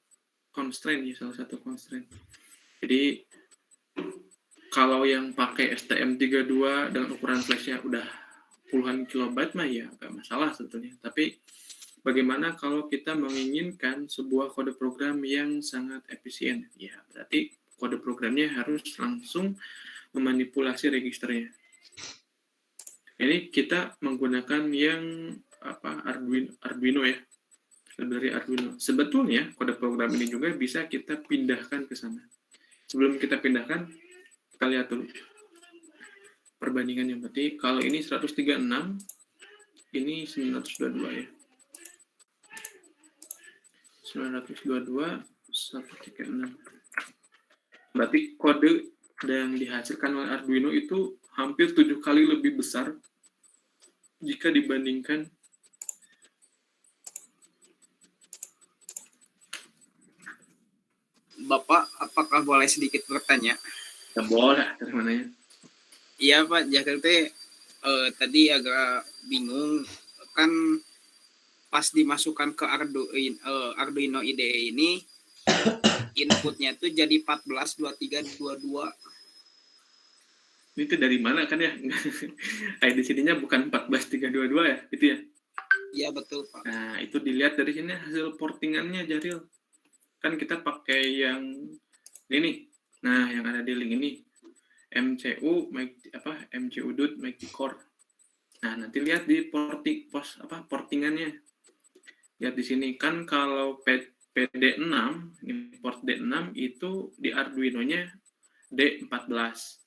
constraint ya, salah satu constraint. Jadi kalau yang pakai STM32 dengan ukuran flashnya udah puluhan kilobyte mah ya nggak masalah sebetulnya. Tapi bagaimana kalau kita menginginkan sebuah kode program yang sangat efisien? Ya, berarti kode programnya harus langsung memanipulasi registernya. Ini kita menggunakan yang Arduino ya, dari Arduino. Sebetulnya kode program ini juga bisa kita pindahkan ke sana. Sebelum kita pindahkan, kita lihat dulu perbandingannya. Berarti kalau ini 136, ini 922 ya. 922, 136. Berarti kode yang dihasilkan oleh Arduino itu hampir 7 kali lebih besar jika dibandingkan Bapak, apakah boleh sedikit bertanya? ya boleh dari mananya. Iya Pak, Jakil teh tadi agak bingung kan pas dimasukkan ke Arduino IDE ini inputnya tuh jadi 14, 23, 22. Ini tuh dari mana kan ya? ID CD-nya bukan 14322 ya, itu ya. Iya betul Pak. Nah, itu dilihat dari sini hasil portingannya, Jaril. Kan kita pakai yang ini. Nah, yang ada di link ini. MCU.Mighty Core. Nah, nanti lihat di portingannya. Lihat di sini kan kalau PD6, import D6 itu di Arduino-nya D14.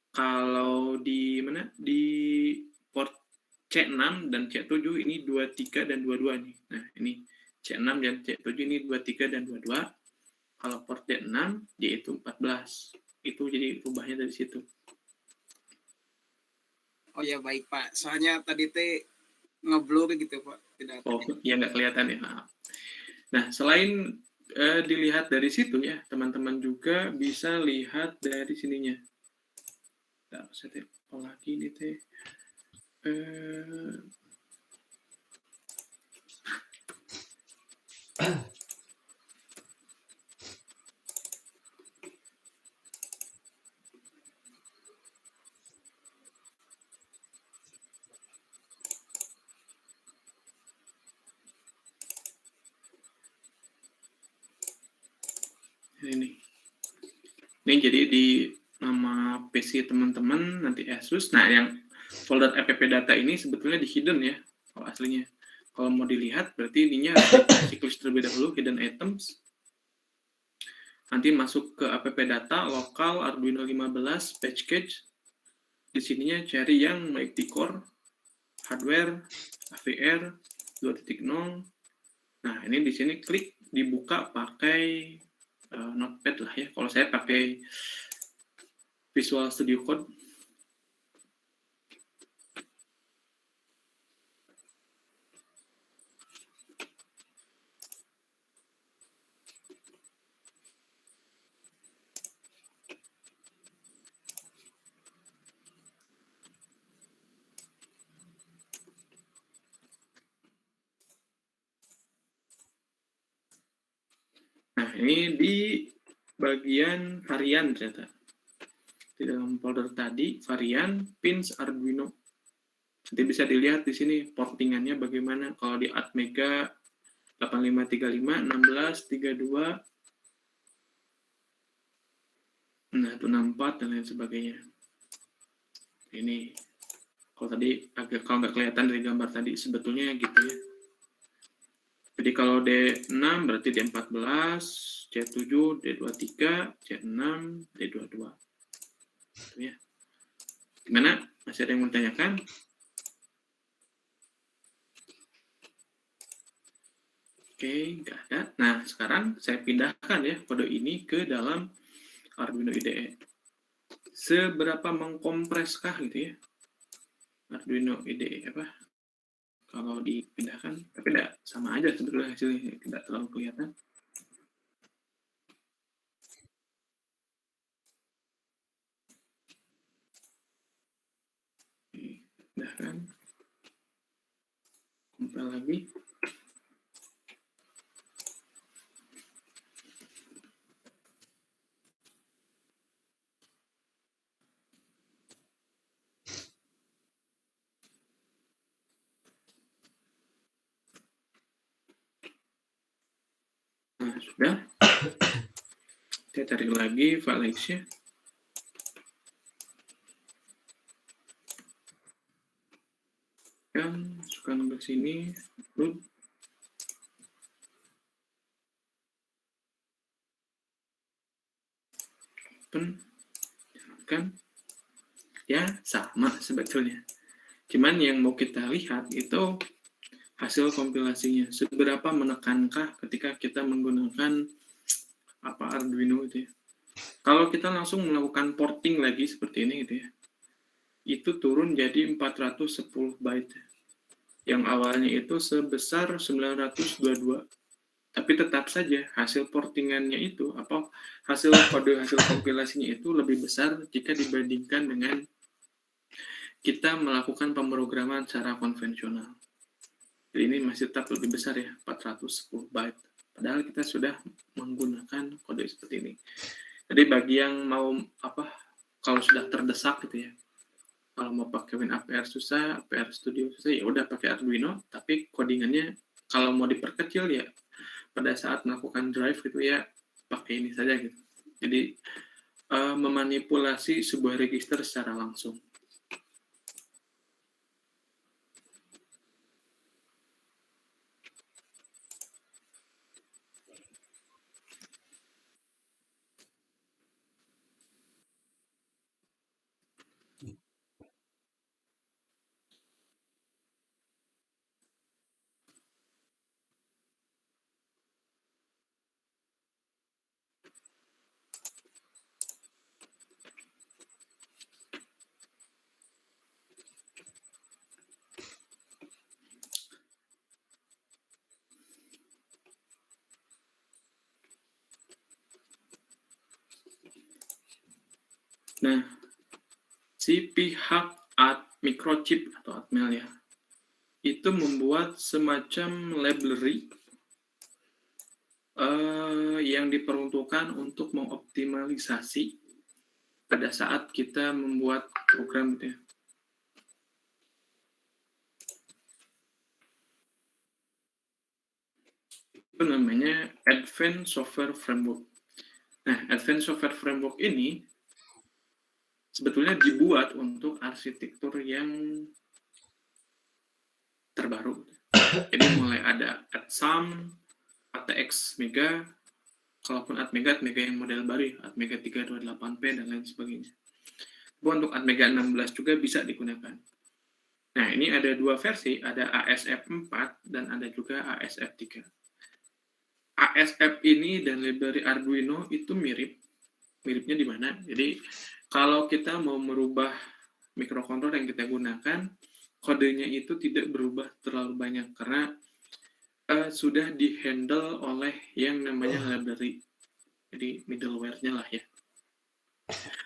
Kalau di mana? Di port C6 dan C7 ini 23 dan 22 nih. Nah, ini C6 dan C7 ini 23 dan 22. Kalau port D6 dia itu 14. Itu jadi rubahnya dari situ. Oh ya baik Pak. Soalnya tadi teh ngeblur gitu Pak. Tidak. Oh, ya nggak kelihatan ya. Nah, selain dilihat dari situ ya, teman-teman juga bisa lihat dari sininya. Nah, saya apa lagi ini teh? Ini jadi di nama PC teman-teman nanti Asus. Nah, yang folder app data ini sebetulnya di hidden ya, kalau aslinya. Kalau mau dilihat, berarti ininya harus checklist terlebih dahulu, hidden items. Nanti masuk ke app data, lokal, Arduino 15, patch cache. Di sininya cari yang Mighty Core, hardware, AVR, 2.0. Nah, ini di sini klik, dibuka pakai Notepad lah ya. Kalau saya pakai Visual Studio Code. Nah, ini di bagian varian ternyata. Di dalam folder tadi, varian, pins, Arduino. Nanti bisa dilihat di sini portingannya bagaimana. Kalau di Atmega 8535, 16, 32, nah itu 64 dan lain sebagainya. Ini kalau tadi kalau nggak kelihatan dari gambar tadi sebetulnya gitu ya. Jadi kalau D6 berarti D14, C7, D23, C6, D22. Gitu ya. Gimana? Masih ada yang mau ditanyakan? Oke, nggak ada. Nah, sekarang saya pindahkan ya kode ini ke dalam Arduino IDE. Seberapa mengkompreskah gitu ya Arduino IDE apa? Kalau dipindahkan, tapi tidak sama aja sebetulnya hasilnya, tidak terlalu kelihatan. Pindahkan, compile lagi. Sudah. Kita cari lagi file X-nya. Masukkan ke sini. Load. Open. Kan? Ya, sama sebetulnya. Cuman yang mau kita lihat itu hasil kompilasinya. Seberapa menekankah ketika kita menggunakan Arduino itu ya. Kalau kita langsung melakukan porting lagi seperti ini gitu ya. Itu turun jadi 410 byte. Yang awalnya itu sebesar 922. Tapi tetap saja hasil portingannya itu hasil kompilasinya itu lebih besar jika dibandingkan dengan kita melakukan pemrograman secara konvensional. Jadi ini masih tetap lebih besar ya, 410 byte. Padahal kita sudah menggunakan kode seperti ini. Jadi bagi yang mau kalau sudah terdesak gitu ya, kalau mau pakai WinAPR susah, APR Studio susah, ya udah pakai Arduino. Tapi codingannya kalau mau diperkecil ya pada saat melakukan drive gitu ya pakai ini saja gitu. Jadi memanipulasi sebuah register secara langsung. Nah, si pihak microchip atau Atmel ya, itu membuat semacam library yang diperuntukkan untuk mengoptimalisasi pada saat kita membuat program gitu ya. Itu namanya Advanced Software Framework. Nah, Advanced Software Framework ini sebetulnya dibuat untuk arsitektur yang terbaru. Jadi mulai ada ATSUM, ATX Mega, kalaupun ATmega yang model baru, ATmega 328P dan lain sebagainya. Untuk ATmega 16 juga bisa digunakan. Nah, ini ada dua versi, ada ASF4 dan ada juga ASF3. ASF ini dan library Arduino itu miripnya di mana? Jadi, kalau kita mau merubah mikrokontroler yang kita gunakan, kodenya itu tidak berubah terlalu banyak karena sudah dihandle oleh yang namanya library. Jadi middleware-nya lah ya.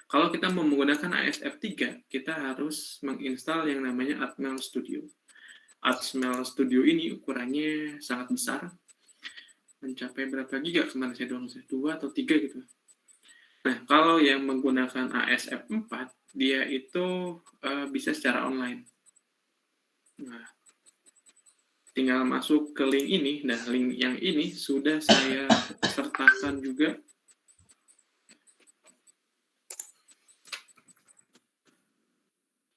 Kalau kita mau menggunakan ASF3, kita harus menginstal yang namanya Atmel Studio. Atmel Studio ini ukurannya sangat besar. Mencapai berapa giga kemarin saya download? 2 atau 3 gitu. Nah, kalau yang menggunakan ASF4, dia itu bisa secara online. Nah, tinggal masuk ke link ini. Nah, link yang ini sudah saya sertakan juga.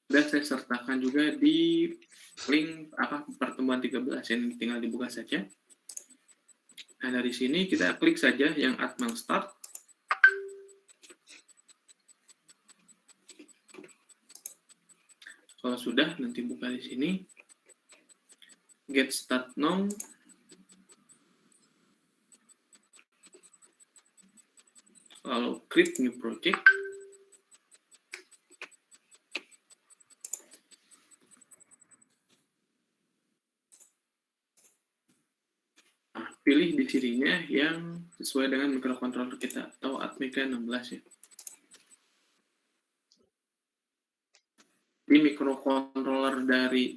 Sudah saya sertakan juga di link pertemuan 13. Yang tinggal dibuka saja. Nah, dari sini kita klik saja yang Atmel Start. Kalau sudah, nanti buka di sini. Get Start Now. Lalu Create New Project. Nah, pilih di sininya yang sesuai dengan microcontroller kita atau Atmega 16 ya. Di microcontroller dari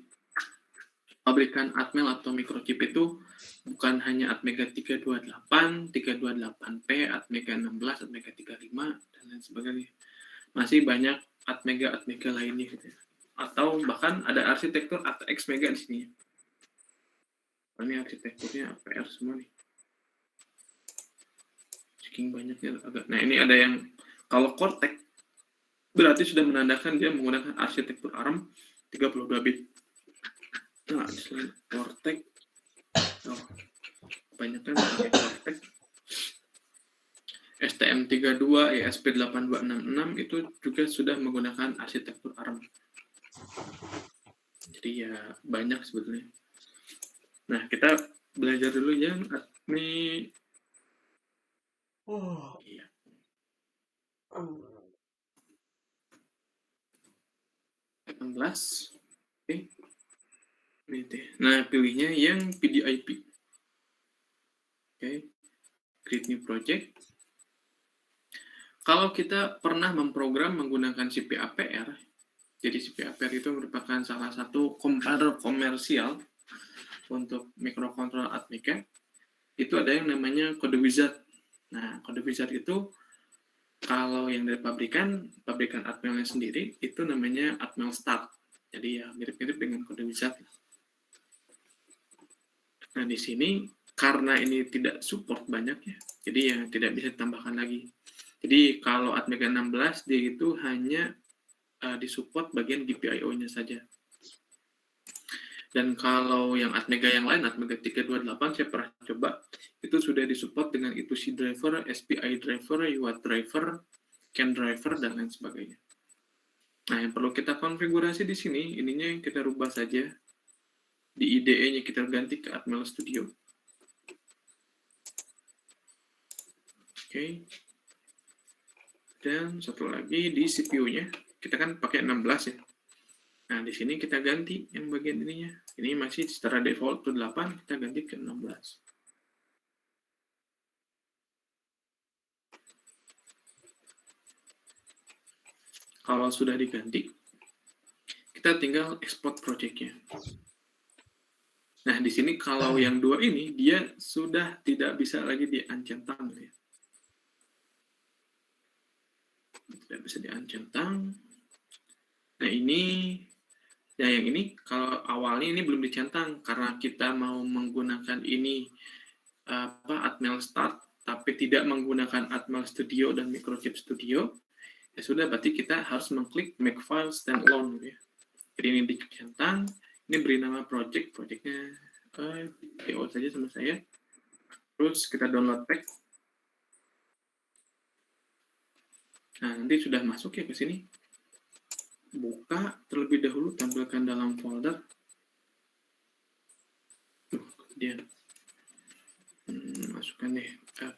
pabrikan Atmel atau microchip itu bukan hanya Atmega 328, 328P, Atmega 16, Atmega 35, dan lain sebagainya. Masih banyak Atmega lainnya gitu. Atau bahkan ada arsitektur ATX Mega di sini. Ini arsitekturnya APR semua nih. saking banyaknya agak. Nah, ini ada yang kalau Cortex berarti sudah menandakan dia menggunakan arsitektur ARM 32 bit. Nah, selain Cortex, banyak kan pakai Cortex. STM32, ESP8266 itu juga sudah menggunakan arsitektur ARM. Jadi ya banyak sebetulnya. Nah, kita belajar dulu yang admin. Iya. Oke. Nah, pilihnya yang PDIP. Oke. Create new project. Kalau kita pernah memprogram menggunakan CPAPR, jadi CPAPR itu merupakan salah satu compiler komersial untuk microcontroller Atmega, itu ada yang namanya kode wizard. Nah, kode wizard itu kalau yang dari pabrikan Atmel sendiri, itu namanya Atmel Start. Jadi ya mirip-mirip dengan kode wizard. Nah, di sini karena ini tidak support banyak ya, jadi ya tidak bisa ditambahkan lagi. Jadi kalau Atmega 16 dia itu hanya disupport bagian GPIO-nya saja. Dan kalau yang Atmega yang lain, Atmega 328 saya pernah coba, itu sudah disupport dengan I2C driver, SPI driver, UART driver, CAN driver, dan lain sebagainya. Nah, yang perlu kita konfigurasi di sini, ininya kita rubah saja. Di IDE-nya kita ganti ke Atmel Studio. Oke. Dan satu lagi di CPU-nya, kita kan pakai 16 ya. Nah, di sini kita ganti yang bagian ininya. Ini masih secara default itu 8, kita ganti ke 16. Kalau sudah diganti, kita tinggal export project-nya. Nah, di sini kalau yang 2 ini, dia sudah tidak bisa lagi diancentang. Ya. Tidak bisa diancentang. Nah, ini ya yang ini kalau awalnya ini belum dicentang karena kita mau menggunakan ini Atmel Start tapi tidak menggunakan Atmel Studio dan Microchip Studio, ya sudah berarti kita harus mengklik Make File Standalone ya. Jadi ini dicentang, ini beri nama projectnya PO saja sama saya. Terus kita download pack. Nah, nanti sudah masuk ya ke sini. Buka terlebih dahulu, tampilkan dalam folder. Kemudian masukkan deh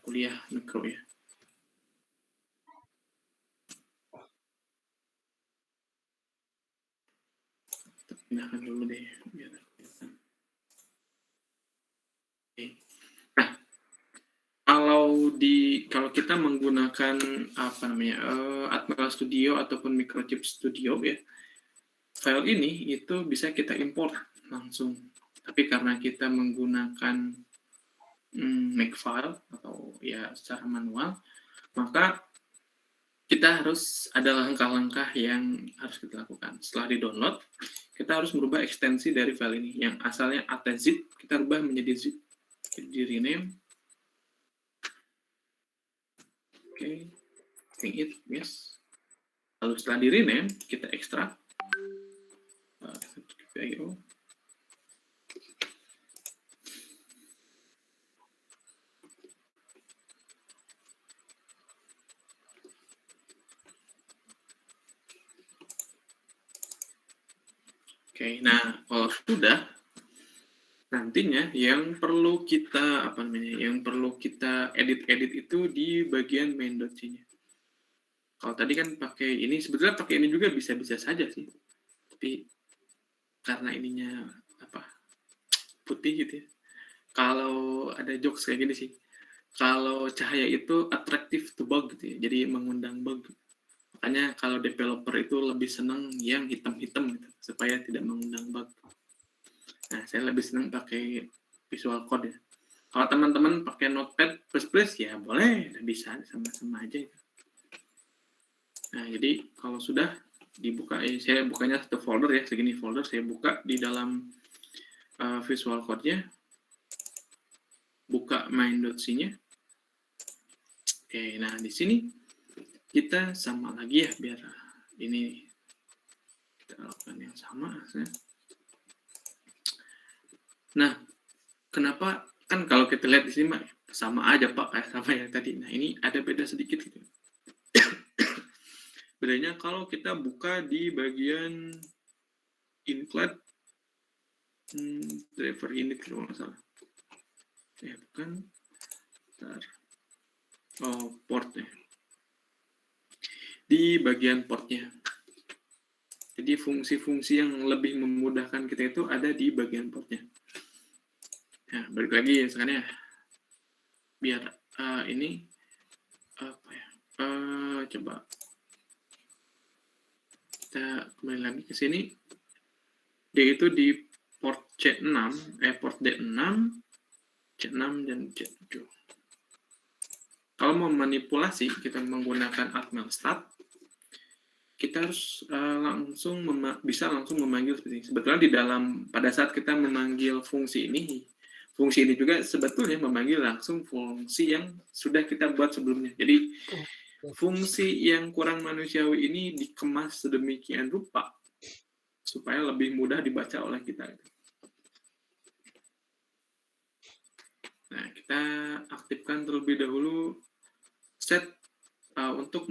kuliah mikro ya. Kita pindahkan dulu deh biar kelihatan. Oke. Nah, kalau kita menggunakan Atmel Studio ataupun Microchip Studio ya, file ini itu bisa kita import langsung. Tapi karena kita menggunakan Makefile atau ya secara manual, maka kita harus ada langkah-langkah yang harus kita lakukan. Setelah di-download, kita harus merubah ekstensi dari file ini. Yang asalnya ATZIP, kita rubah menjadi zip. Di rename. Oke, save it, yes. Lalu setelah di-rename, kita ekstrak. GPIO. Oke, nah kalau sudah, nantinya yang perlu kita edit itu di bagian main.c-nya. Kalau tadi kan pakai ini, sebetulnya pakai ini juga bisa-bisa saja sih. Tapi karena ininya putih gitu ya. Kalau ada jokes kayak gini sih. Kalau cahaya itu attractive to bug gitu ya. Jadi mengundang bug. Makanya kalau developer itu lebih senang yang hitam-hitam gitu, supaya tidak mengundang bug. Nah, saya lebih senang pakai Visual Code ya. Kalau teman-teman pakai Notepad++, ya boleh, bisa sama-sama aja. Nah, jadi kalau sudah dibuka, saya bukanya satu folder ya, segini folder, saya buka di dalam Visual Code-nya, buka main.c-nya, Oke, nah di sini kita sama lagi ya, biar ini kita lakukan yang sama. Nah, kenapa kan kalau kita lihat di sini sama aja Pak kayak sama yang tadi. Nah, ini ada beda sedikit gitu. Bedanya kalau kita buka di bagian include driver unit kalau nggak salah. Bukan. Bentar. Oh, port ya. Di bagian portnya. Jadi fungsi-fungsi yang lebih memudahkan kita itu ada di bagian portnya. Nah, balik lagi sekarang ya. Biar ini apa ya? Coba kita kembali lagi ke sini. Dia itu di port C6, port D6, C6 dan C7. Kalau mau manipulasi, kita menggunakan atmel_stat, kita harus bisa langsung memanggil seperti ini. Sebetulnya di dalam pada saat kita memanggil fungsi ini juga sebetulnya memanggil langsung fungsi yang sudah kita buat sebelumnya. Jadi fungsi yang kurang manusiawi ini dikemas sedemikian rupa supaya lebih mudah dibaca oleh kita. Nah, kita aktifkan terlebih dahulu set untuk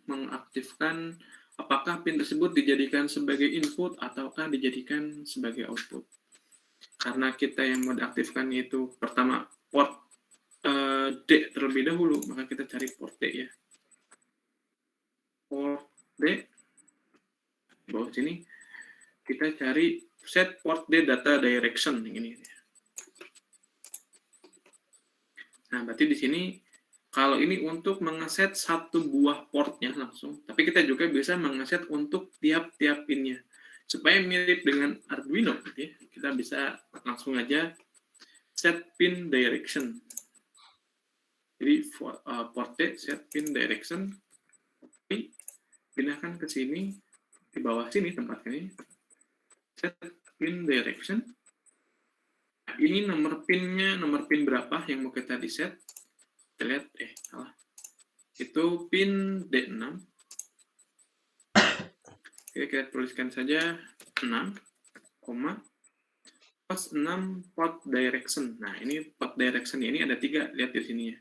mengaktifkan apakah pin tersebut dijadikan sebagai input ataukah dijadikan sebagai output. Karena kita yang mau diaktifkan itu pertama port D terlebih dahulu, maka kita cari port D ya. Port D bawah sini kita cari set port D data direction ini. Nah, berarti di sini kalau ini untuk mengeset satu buah portnya langsung, tapi kita juga bisa mengeset untuk tiap-tiap pinnya. Supaya mirip dengan Arduino, gitu ya. Kita bisa langsung aja set pin direction. Jadi port D set pin direction, pindahkan ke sini, di bawah sini tempatnya ini, set pin direction. Nah, ini nomor pinnya, nomor pin berapa yang mau kita di set? Kita lihat, salah. Itu pin D6. Oke, kita tuliskan saja 6, plus 6 port direction. Nah, ini port direction ini ada 3, lihat di sini ya.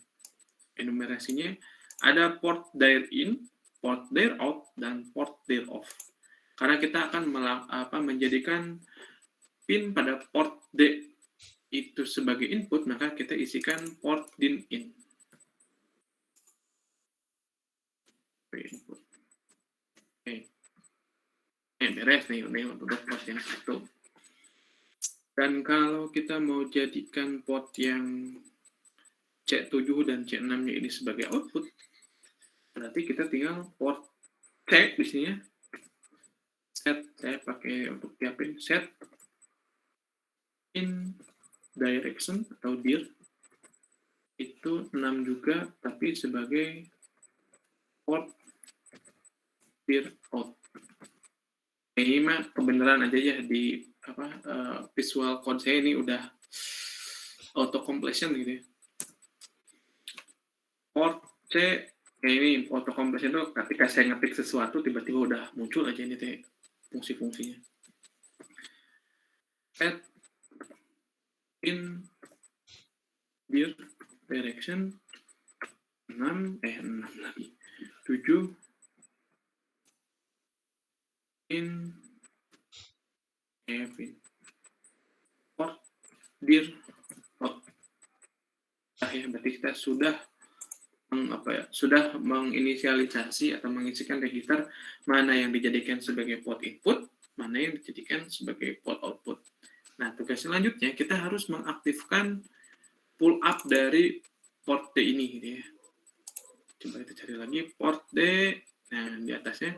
Enumerasinya ada port dire in, port dire out, dan port dire off. Karena kita akan menjadikan pin pada port D itu sebagai input, maka kita isikan port din in. Input. Beres nih, udah port yang satu. Dan kalau kita mau jadikan port yang C7 dan C6-nya ini sebagai output, berarti kita tinggal port C di sini ya. Set, saya pakai untuk tiapin set in direction atau dir itu 6 juga, tapi sebagai port dir out. Ini mah kebenaran aja ya, di visual code saya ini udah auto completion gitu ya. Port C ini auto completion itu ketika saya ngetik sesuatu tiba-tiba udah muncul aja ini teh fungsi-fungsinya. Set in dir direction 6 lagi 7 in port dir out. Nah, ya, berarti kita sudah menginisialisasi atau mengisikan register mana yang dijadikan sebagai port input, mana yang dijadikan sebagai port output. Nah, tugas selanjutnya kita harus mengaktifkan pull up dari port D ini gitu ya. Coba kita cari lagi port D. Nah, di atasnya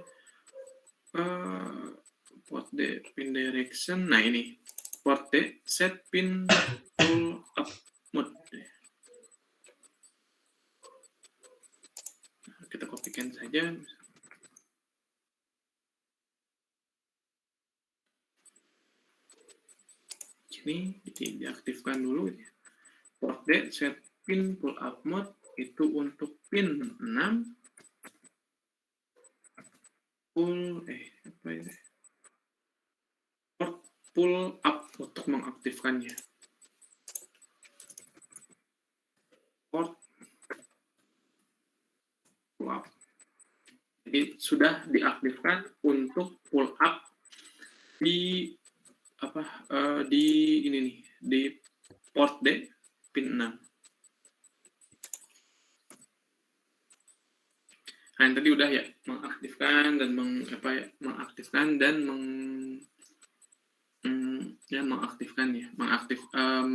port D pin direction. Nah, ini port D set pin pull up mode. Nah, kita kopikan saja. Ini diaktifkan dulu. Port D set pin pull up mode itu untuk pin 6 pull up untuk mengaktifkannya. Port pull up. Jadi sudah diaktifkan untuk pull up di di ini nih, di port D pin 6. Nah, yang tadi udah ya, mengaktifkan dan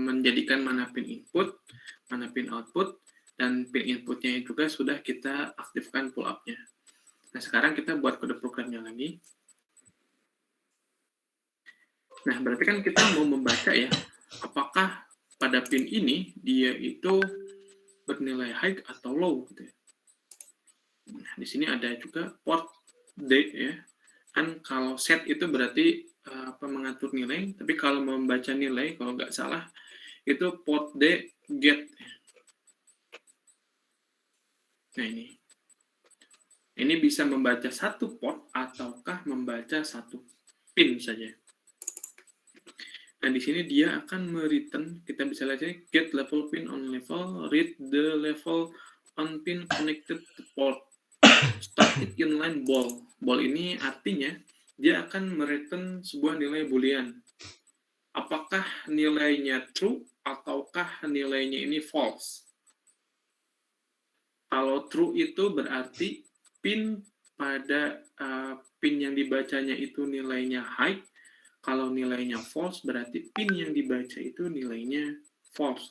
menjadikan mana pin input, mana pin output, dan pin inputnya juga sudah kita aktifkan pull up-nya. Nah, sekarang kita buat kode programnya lagi. Nah, berarti kan kita mau membaca ya, apakah pada pin ini dia itu bernilai high atau low gitu ya. Nah, di sini ada juga port D ya. Kan kalau set itu berarti mengatur nilai, tapi kalau membaca nilai, kalau nggak salah, itu port D get. Nah, ini bisa membaca satu port ataukah membaca satu pin saja. Nah, di sini dia akan mereturn, kita bisa lihat ini, get level pin on level, read the level on pin connected to port, start it inline ball. Ball ini artinya dia akan mereturn sebuah nilai boolean. Apakah nilainya true ataukah nilainya ini false? Kalau true itu berarti pin pada pin yang dibacanya itu nilainya high. Kalau nilainya false berarti pin yang dibaca itu nilainya false.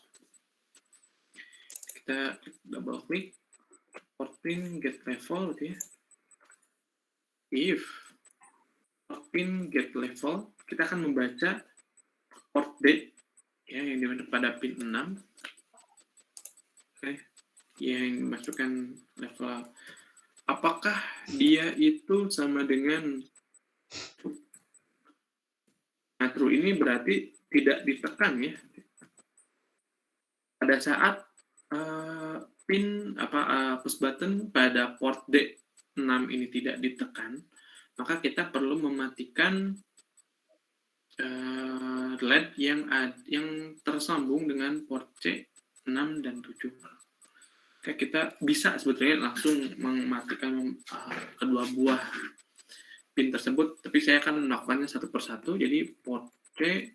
Kita double klik port pin get level gitu ya. If port pin get level, kita akan membaca port D ya, yang dimana pada pin 6. Oke. Yang dimasukkan level. Apakah dia itu sama dengan true? Nah, true ini berarti tidak ditekan ya. Pada saat pin push button pada port D6 ini tidak ditekan, maka kita perlu mematikan LED yang tersambung dengan port C6 dan 7. Oke, kita bisa sebetulnya langsung mematikan kedua buah pin tersebut, tapi saya akan melakukannya satu persatu. Jadi port C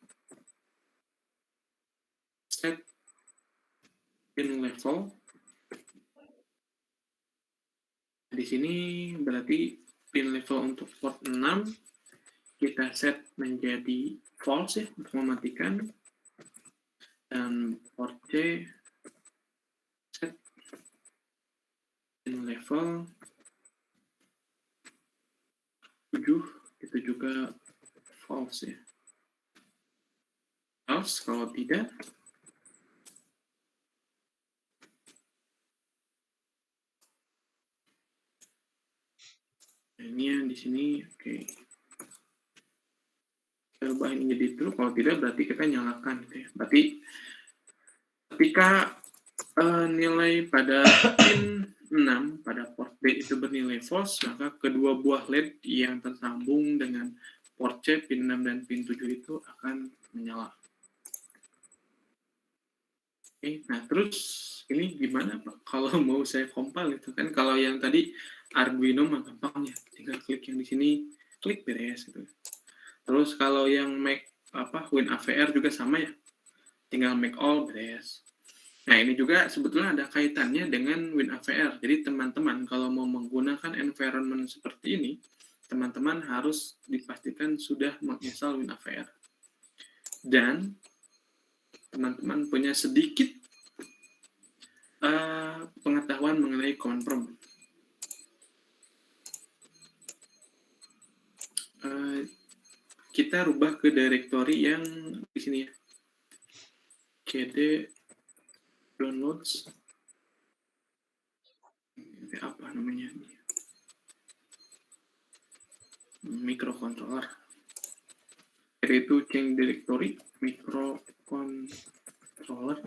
set pin level. Di sini berarti pin level untuk port 6 kita set menjadi false ya, untuk mematikan. Dan port C set pin level 7 itu juga false ya. False kalau tidak ini yang di sini oke. Kita ubah ini jadi true, kalau tidak berarti kita nyalakan gitu ya. Berarti ketika nilai pada pin 6 pada port B itu bernilai false, maka kedua buah LED yang tersambung dengan port C, pin 6 dan pin 7 itu akan menyala. Oke, nah terus ini gimana Pak kalau mau saya compile itu kan? Kalau yang tadi Arduino mah gampang ya, tinggal klik yang di sini, klik beres gitu. Terus kalau yang Mac WinAVR juga sama ya, tinggal make all beres. Nah, ini juga sebetulnya ada kaitannya dengan WinAVR. Jadi teman-teman kalau mau menggunakan environment seperti ini, teman-teman harus dipastikan sudah menginstal WinAVR. Dan teman-teman punya sedikit pengetahuan mengenai command prompt. Kita rubah ke directory yang di sini ya. cd downloads. Ini apa namanya? Microcontroller. Itu change directory microcontroller.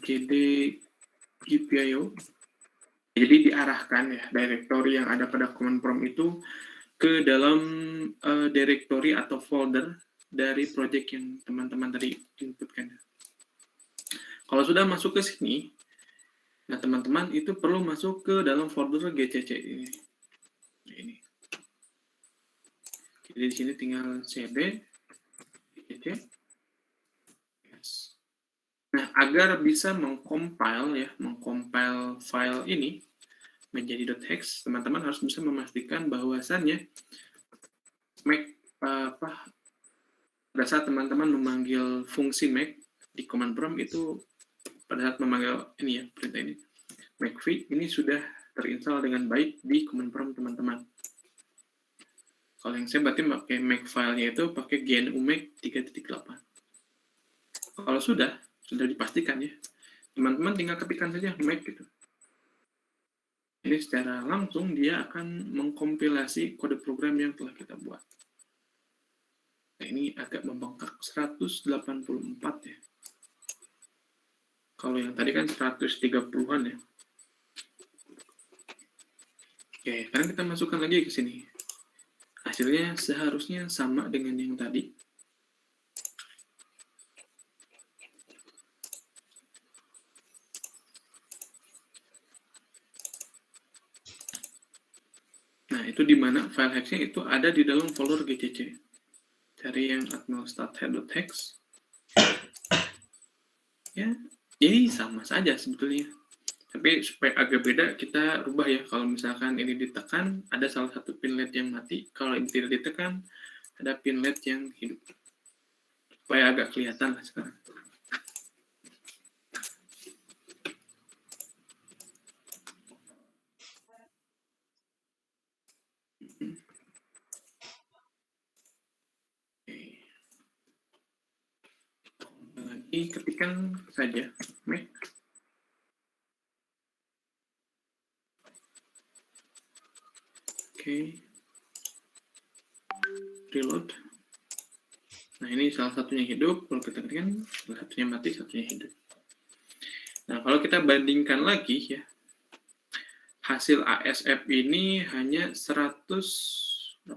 GD GPIO. Jadi diarahkan ya directory yang ada pada command prompt itu ke dalam directory atau folder dari project yang teman-teman tadi inputkan. Kalau sudah masuk ke sini, nah teman-teman itu perlu masuk ke dalam folder GCC ini. Ini. Jadi di sini tinggal cd GCC. Yes. Nah, agar bisa mengcompile file ini menjadi .hex, teman-teman harus bisa memastikan bahwasannya make pada saat teman-teman memanggil fungsi make di command prompt itu pada saat memanggil ini ya perintah ini makefig ini sudah terinstall dengan baik di command prompt teman-teman. Kalau yang saya berarti pakai make filenya itu pakai GNU make 3.8. Kalau sudah dipastikan ya, teman-teman tinggal ketikkan saja make gitu. Ini secara langsung dia akan mengkompilasi kode program yang telah kita buat. Nah, ini agak membengkak 184 ya. Kalau yang tadi kan 130-an ya. Oke, sekarang kita masukkan lagi ke sini. Hasilnya seharusnya sama dengan yang tadi. Nah, itu di mana file hexnya itu ada di dalam folder GCC. Cari yang atmel.head.hex. Ya, jadi sama saja sebetulnya. Tapi supaya agak beda, kita rubah ya. Kalau misalkan ini ditekan, ada salah satu pin LED yang mati. Kalau ini tidak ditekan, ada pin LED yang hidup. Supaya agak kelihatan lah sekarang. Lagi ketikkan saja make. Oke. Reload. Nah, ini salah satunya hidup. Kalau kita ketikkan, salah satunya mati, satunya hidup. Nah, kalau kita bandingkan lagi ya, hasil ASF ini hanya 184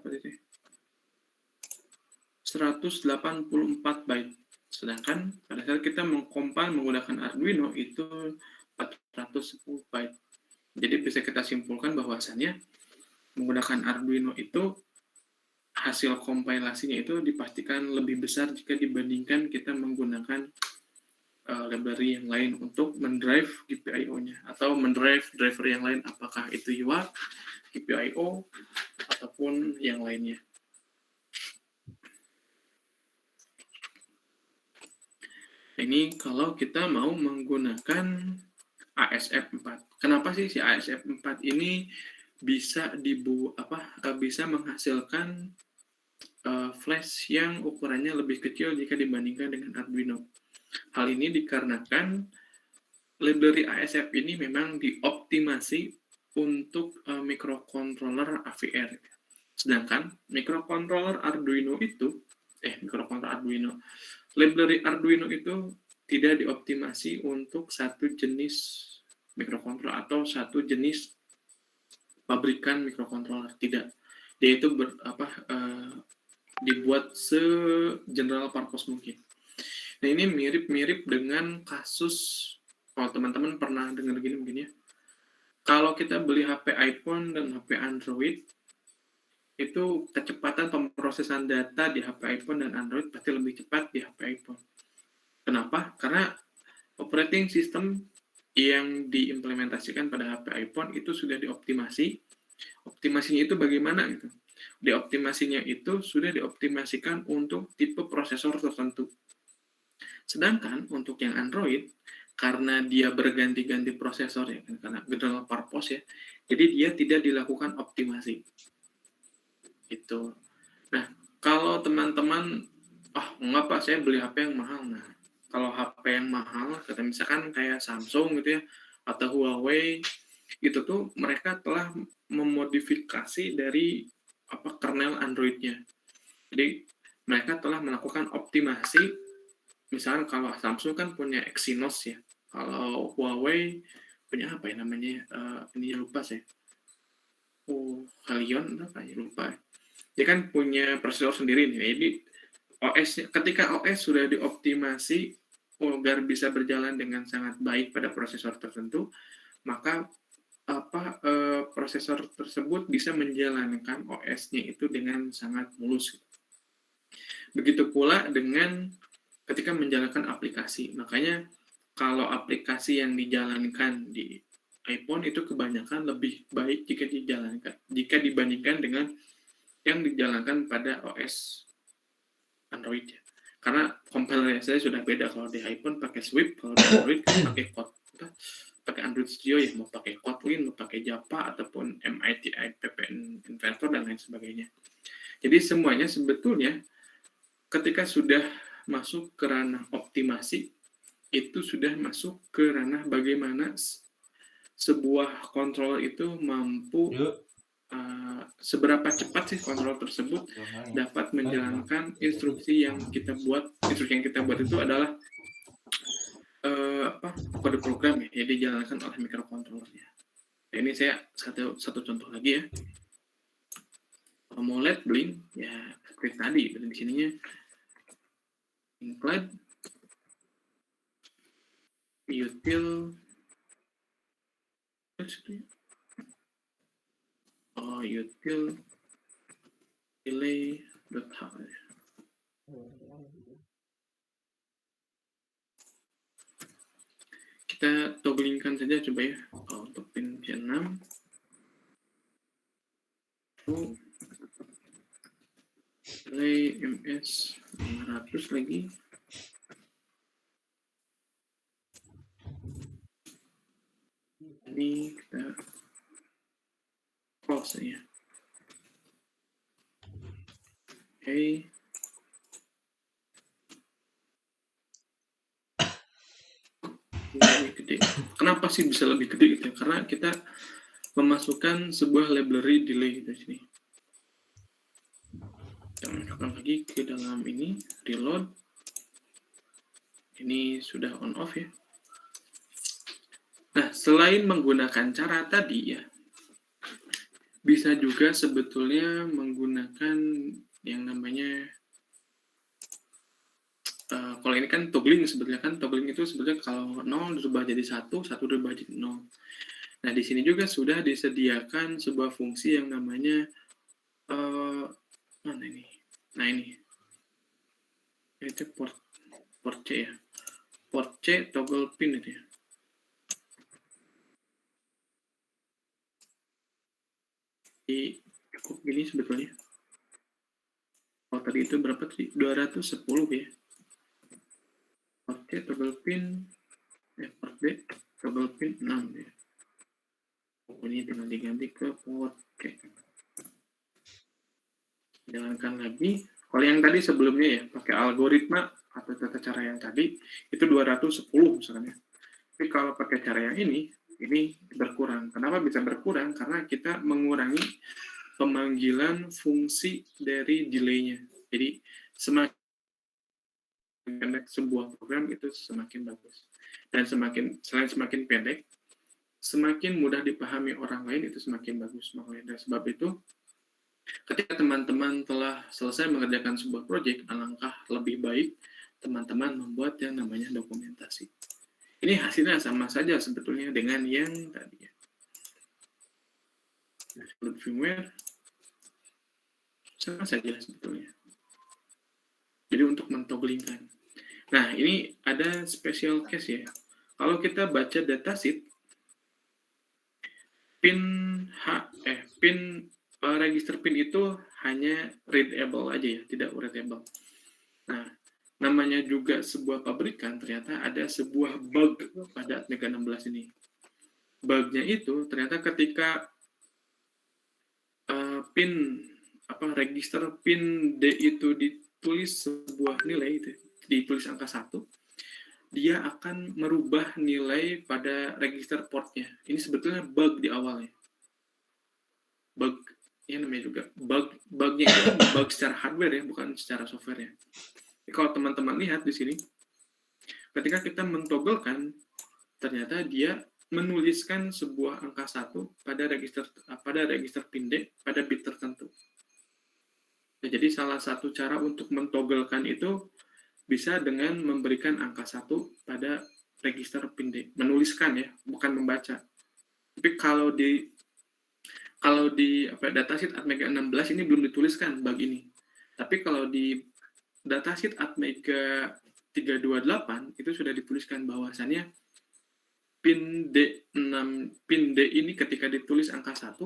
byte. Sedangkan pada saat kita mengcompile menggunakan Arduino itu 410 byte. Jadi bisa kita simpulkan bahwasannya menggunakan Arduino itu hasil kompilasinya itu dipastikan lebih besar jika dibandingkan kita menggunakan library yang lain untuk mendrive GPIO-nya atau mendrive driver yang lain, apakah itu UART, GPIO, ataupun yang lainnya. Ini kalau kita mau menggunakan ASF4. Kenapa sih si ASF4 ini bisa bisa menghasilkan flash yang ukurannya lebih kecil jika dibandingkan dengan Arduino? Hal ini dikarenakan library ASF ini memang dioptimasi untuk microcontroller AVR. Sedangkan microcontroller Arduino library Arduino itu tidak dioptimasi untuk satu jenis microcontroller atau satu jenis pabrikan microcontroller, tidak. Dia itu dibuat se-general purpose mungkin. Nah, ini mirip-mirip dengan kasus, kalau teman-teman pernah dengar gini mungkin ya. Kalau kita beli HP iPhone dan HP Android, itu kecepatan pemrosesan data di HP iPhone dan Android pasti lebih cepat di HP iPhone. Kenapa? Karena operating system yang diimplementasikan pada HP iPhone itu sudah dioptimasi. Optimasinya itu bagaimana gitu? Dioptimasinya itu sudah dioptimasikan untuk tipe prosesor tertentu. Sedangkan untuk yang Android, karena dia berganti-ganti prosesor ya, karena general purpose ya, jadi dia tidak dilakukan optimasi. Itu. Nah, kalau teman-teman, enggak Pak, saya beli HP yang mahal. Nah, kalau HP yang mahal, misalkan kayak Samsung gitu ya, atau Huawei, itu tuh mereka telah memodifikasi dari kernel Android-nya. Jadi, mereka telah melakukan optimasi. Misalkan kalau Samsung kan punya Exynos ya. Kalau Huawei punya apa ya namanya? Ini lupa saya. Helion apa ya lupa. Dia kan punya prosesor sendiri nih. Jadi ketika OS sudah dioptimasi agar bisa berjalan dengan sangat baik pada prosesor tertentu, maka prosesor tersebut bisa menjalankan OS-nya itu dengan sangat mulus. Begitu pula dengan ketika menjalankan aplikasi. Makanya kalau aplikasi yang dijalankan di iPhone itu kebanyakan lebih baik jika dibandingkan dengan yang dijalankan pada OS Android ya. Karena compilernya saya sudah beda. Kalau di iPhone pakai Swift, kalau di Android pakai pakai Android Studio ya, mau pakai Kotlin, mau pakai Java ataupun MIT, PPN Inventor dan lain sebagainya. Jadi semuanya sebetulnya ketika sudah masuk ke ranah optimasi, itu sudah masuk ke ranah bagaimana sebuah controller itu mampu seberapa cepat sih controller tersebut dapat menjalankan instruksi yang kita buat. Instruksi yang kita buat itu adalah kode program ya, yang dijalankan oleh microcontrollernya. Nah, ini saya satu contoh lagi ya. Kalau mau LED blink ya seperti tadi di sininya include util util delay.h. Kita togglingkan saja coba ya. Untuk pin 6 delay ms 500 lagi. Ini kita close ya. Oke. Lebih gede. Kenapa sih bisa lebih gede gitu ya? Karena kita memasukkan sebuah library delay di sini. Kita masukkan lagi ke dalam ini, reload. Ini sudah on off ya. Nah, selain menggunakan cara tadi ya, bisa juga sebetulnya menggunakan yang namanya kalau ini kan toggling, sebetulnya kan toggling itu sebetulnya kalau 0 dirubah jadi 1, 1 dirubah jadi 0. Nah, di sini juga sudah disediakan sebuah fungsi yang namanya mana ini? Nah, ini. Itu port C ya. Port C toggle pin itu ya. Jadi cukup gini sebetulnya. Kalau tadi itu berapa sih? 210 ya. Port C toggle pin port D toggle pin 6 ya. Pokoknya tinggal diganti ke port C. Jalankan lagi. Kalau yang tadi sebelumnya ya, pakai algoritma atau tata cara yang tadi, itu 210 misalnya. Tapi kalau pakai cara yang ini berkurang. Kenapa bisa berkurang? Karena kita mengurangi pemanggilan fungsi dari delay-nya. Jadi, semakin pendek sebuah program itu semakin bagus. Dan selain semakin pendek, semakin mudah dipahami orang lain itu semakin bagus. Makanya dari sebab itu, ketika teman-teman telah selesai mengerjakan sebuah proyek, alangkah lebih baik teman-teman membuat yang namanya dokumentasi. Ini hasilnya sama saja sebetulnya dengan yang tadi ya. Dashboard firmware sama saja sebetulnya. Jadi untuk mentogglingkan. Nah, ini ada special case ya. Kalau kita baca datasheet, register pin itu hanya readable aja ya, tidak writable. Nah, namanya juga sebuah pabrikan, ternyata ada sebuah bug pada Atmega 16 ini. Bugnya itu ternyata ketika register pin D itu ditulis sebuah nilai itu, ditulis angka 1, dia akan merubah nilai pada register portnya. Ini sebetulnya bug di awalnya. Bug, ya namanya juga bugnya itu bug secara hardware ya, bukan secara software ya. Jadi, kalau teman-teman lihat di sini, ketika kita mentogglekan ternyata dia menuliskan sebuah angka 1 pada register pinde pada bit tertentu. Nah, jadi salah satu cara untuk mentogglekan itu bisa dengan memberikan angka 1 pada register pinde, menuliskan ya, bukan membaca. Tapi kalau di datasheet Atmega 16 ini belum dituliskan bug ini. Tapi kalau di datasheet Atmega 328 itu sudah dituliskan bahwasannya pin D ini ketika ditulis angka 1,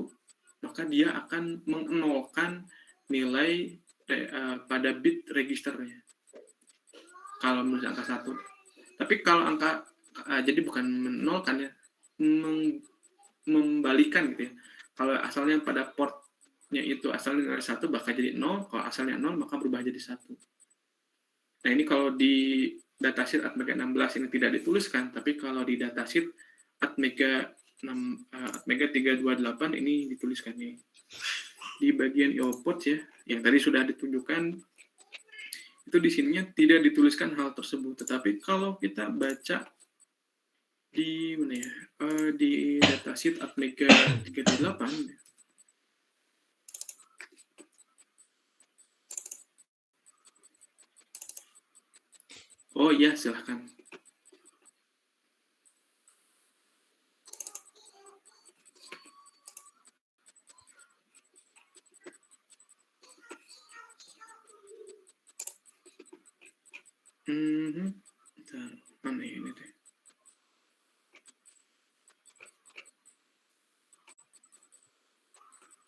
maka dia akan mengenolkan nilai pada bit registernya. Kalau menulis angka 1. Tapi kalau angka jadi bukan menolkan ya, membalikan gitu ya. Kalau asalnya pada portnya itu asalnya nilai 1 bakal jadi 0, kalau asalnya 0 maka berubah jadi 1. Nah, ini kalau di datasheet Atmega 16 ini tidak dituliskan, tapi kalau di datasheet Atmega 328 ini dituliskan nih. Di bagian output ya, yang tadi sudah ditunjukkan itu di sininya tidak dituliskan hal tersebut, tetapi kalau kita baca di mana ya, di datasheet Atmega 328 oh iya silahkan. Bentar, mana ini deh.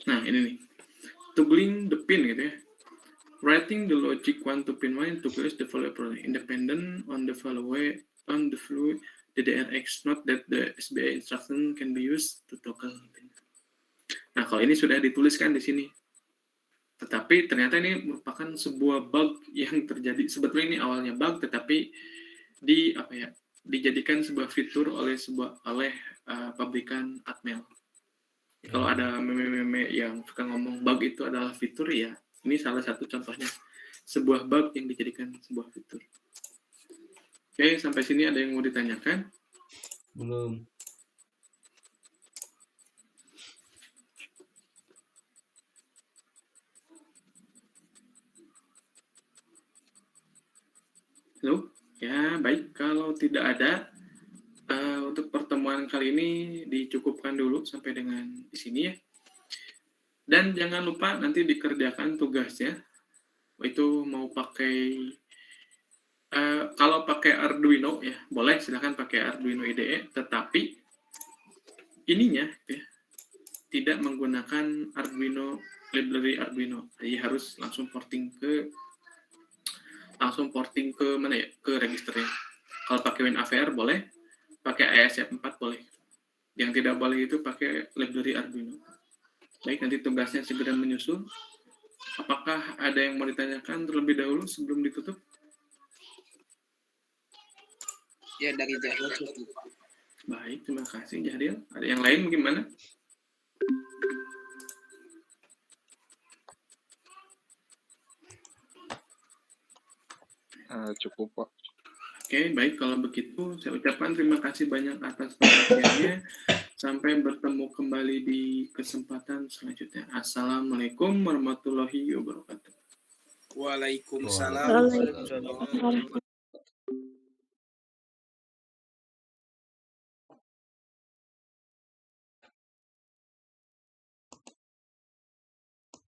Nah, ini nih. Toggling the pin gitu ya. Writing the logic 1 to pin 1 to place the value properly independent on the value DDRX. Note that the SBI instruction can be used to toggle pin. Nah, kalau ini sudah dituliskan di sini. Tetapi ternyata ini merupakan sebuah bug yang terjadi. Sebetulnya ini awalnya bug, tetapi dijadikan sebuah fitur oleh pabrikan Atmel. Kalau ada meme-meme yang suka ngomong bug itu adalah fitur, ya ini salah satu contohnya. Sebuah bug yang dijadikan sebuah fitur. Oke, sampai sini ada yang mau ditanyakan? Belum. Halo? Ya, baik. Kalau tidak ada, untuk pertemuan kali ini dicukupkan dulu sampai dengan di sini ya. Dan jangan lupa nanti dikerjakan tugasnya. Itu mau pakai, kalau pakai Arduino ya, boleh silahkan pakai Arduino IDE, tetapi ininya ya, tidak menggunakan Arduino, library Arduino. Jadi harus langsung porting ke mana ya, ke registernya. Kalau pakai WinAVR boleh, pakai AES4 boleh. Yang tidak boleh itu pakai library Arduino. Baik, nanti tugasnya segera menyusul. Apakah ada yang mau ditanyakan terlebih dahulu sebelum ditutup? Ya, dari Jahril cukup. Baik, terima kasih Jahril. Ada yang lain gimana? Cukup, Pak. Oke, baik. Kalau begitu, saya ucapkan terima kasih banyak atas perhatiannya. Sampai bertemu kembali di kesempatan selanjutnya. Assalamualaikum warahmatullahi wabarakatuh. Waalaikumsalam. Waalaikumsalam.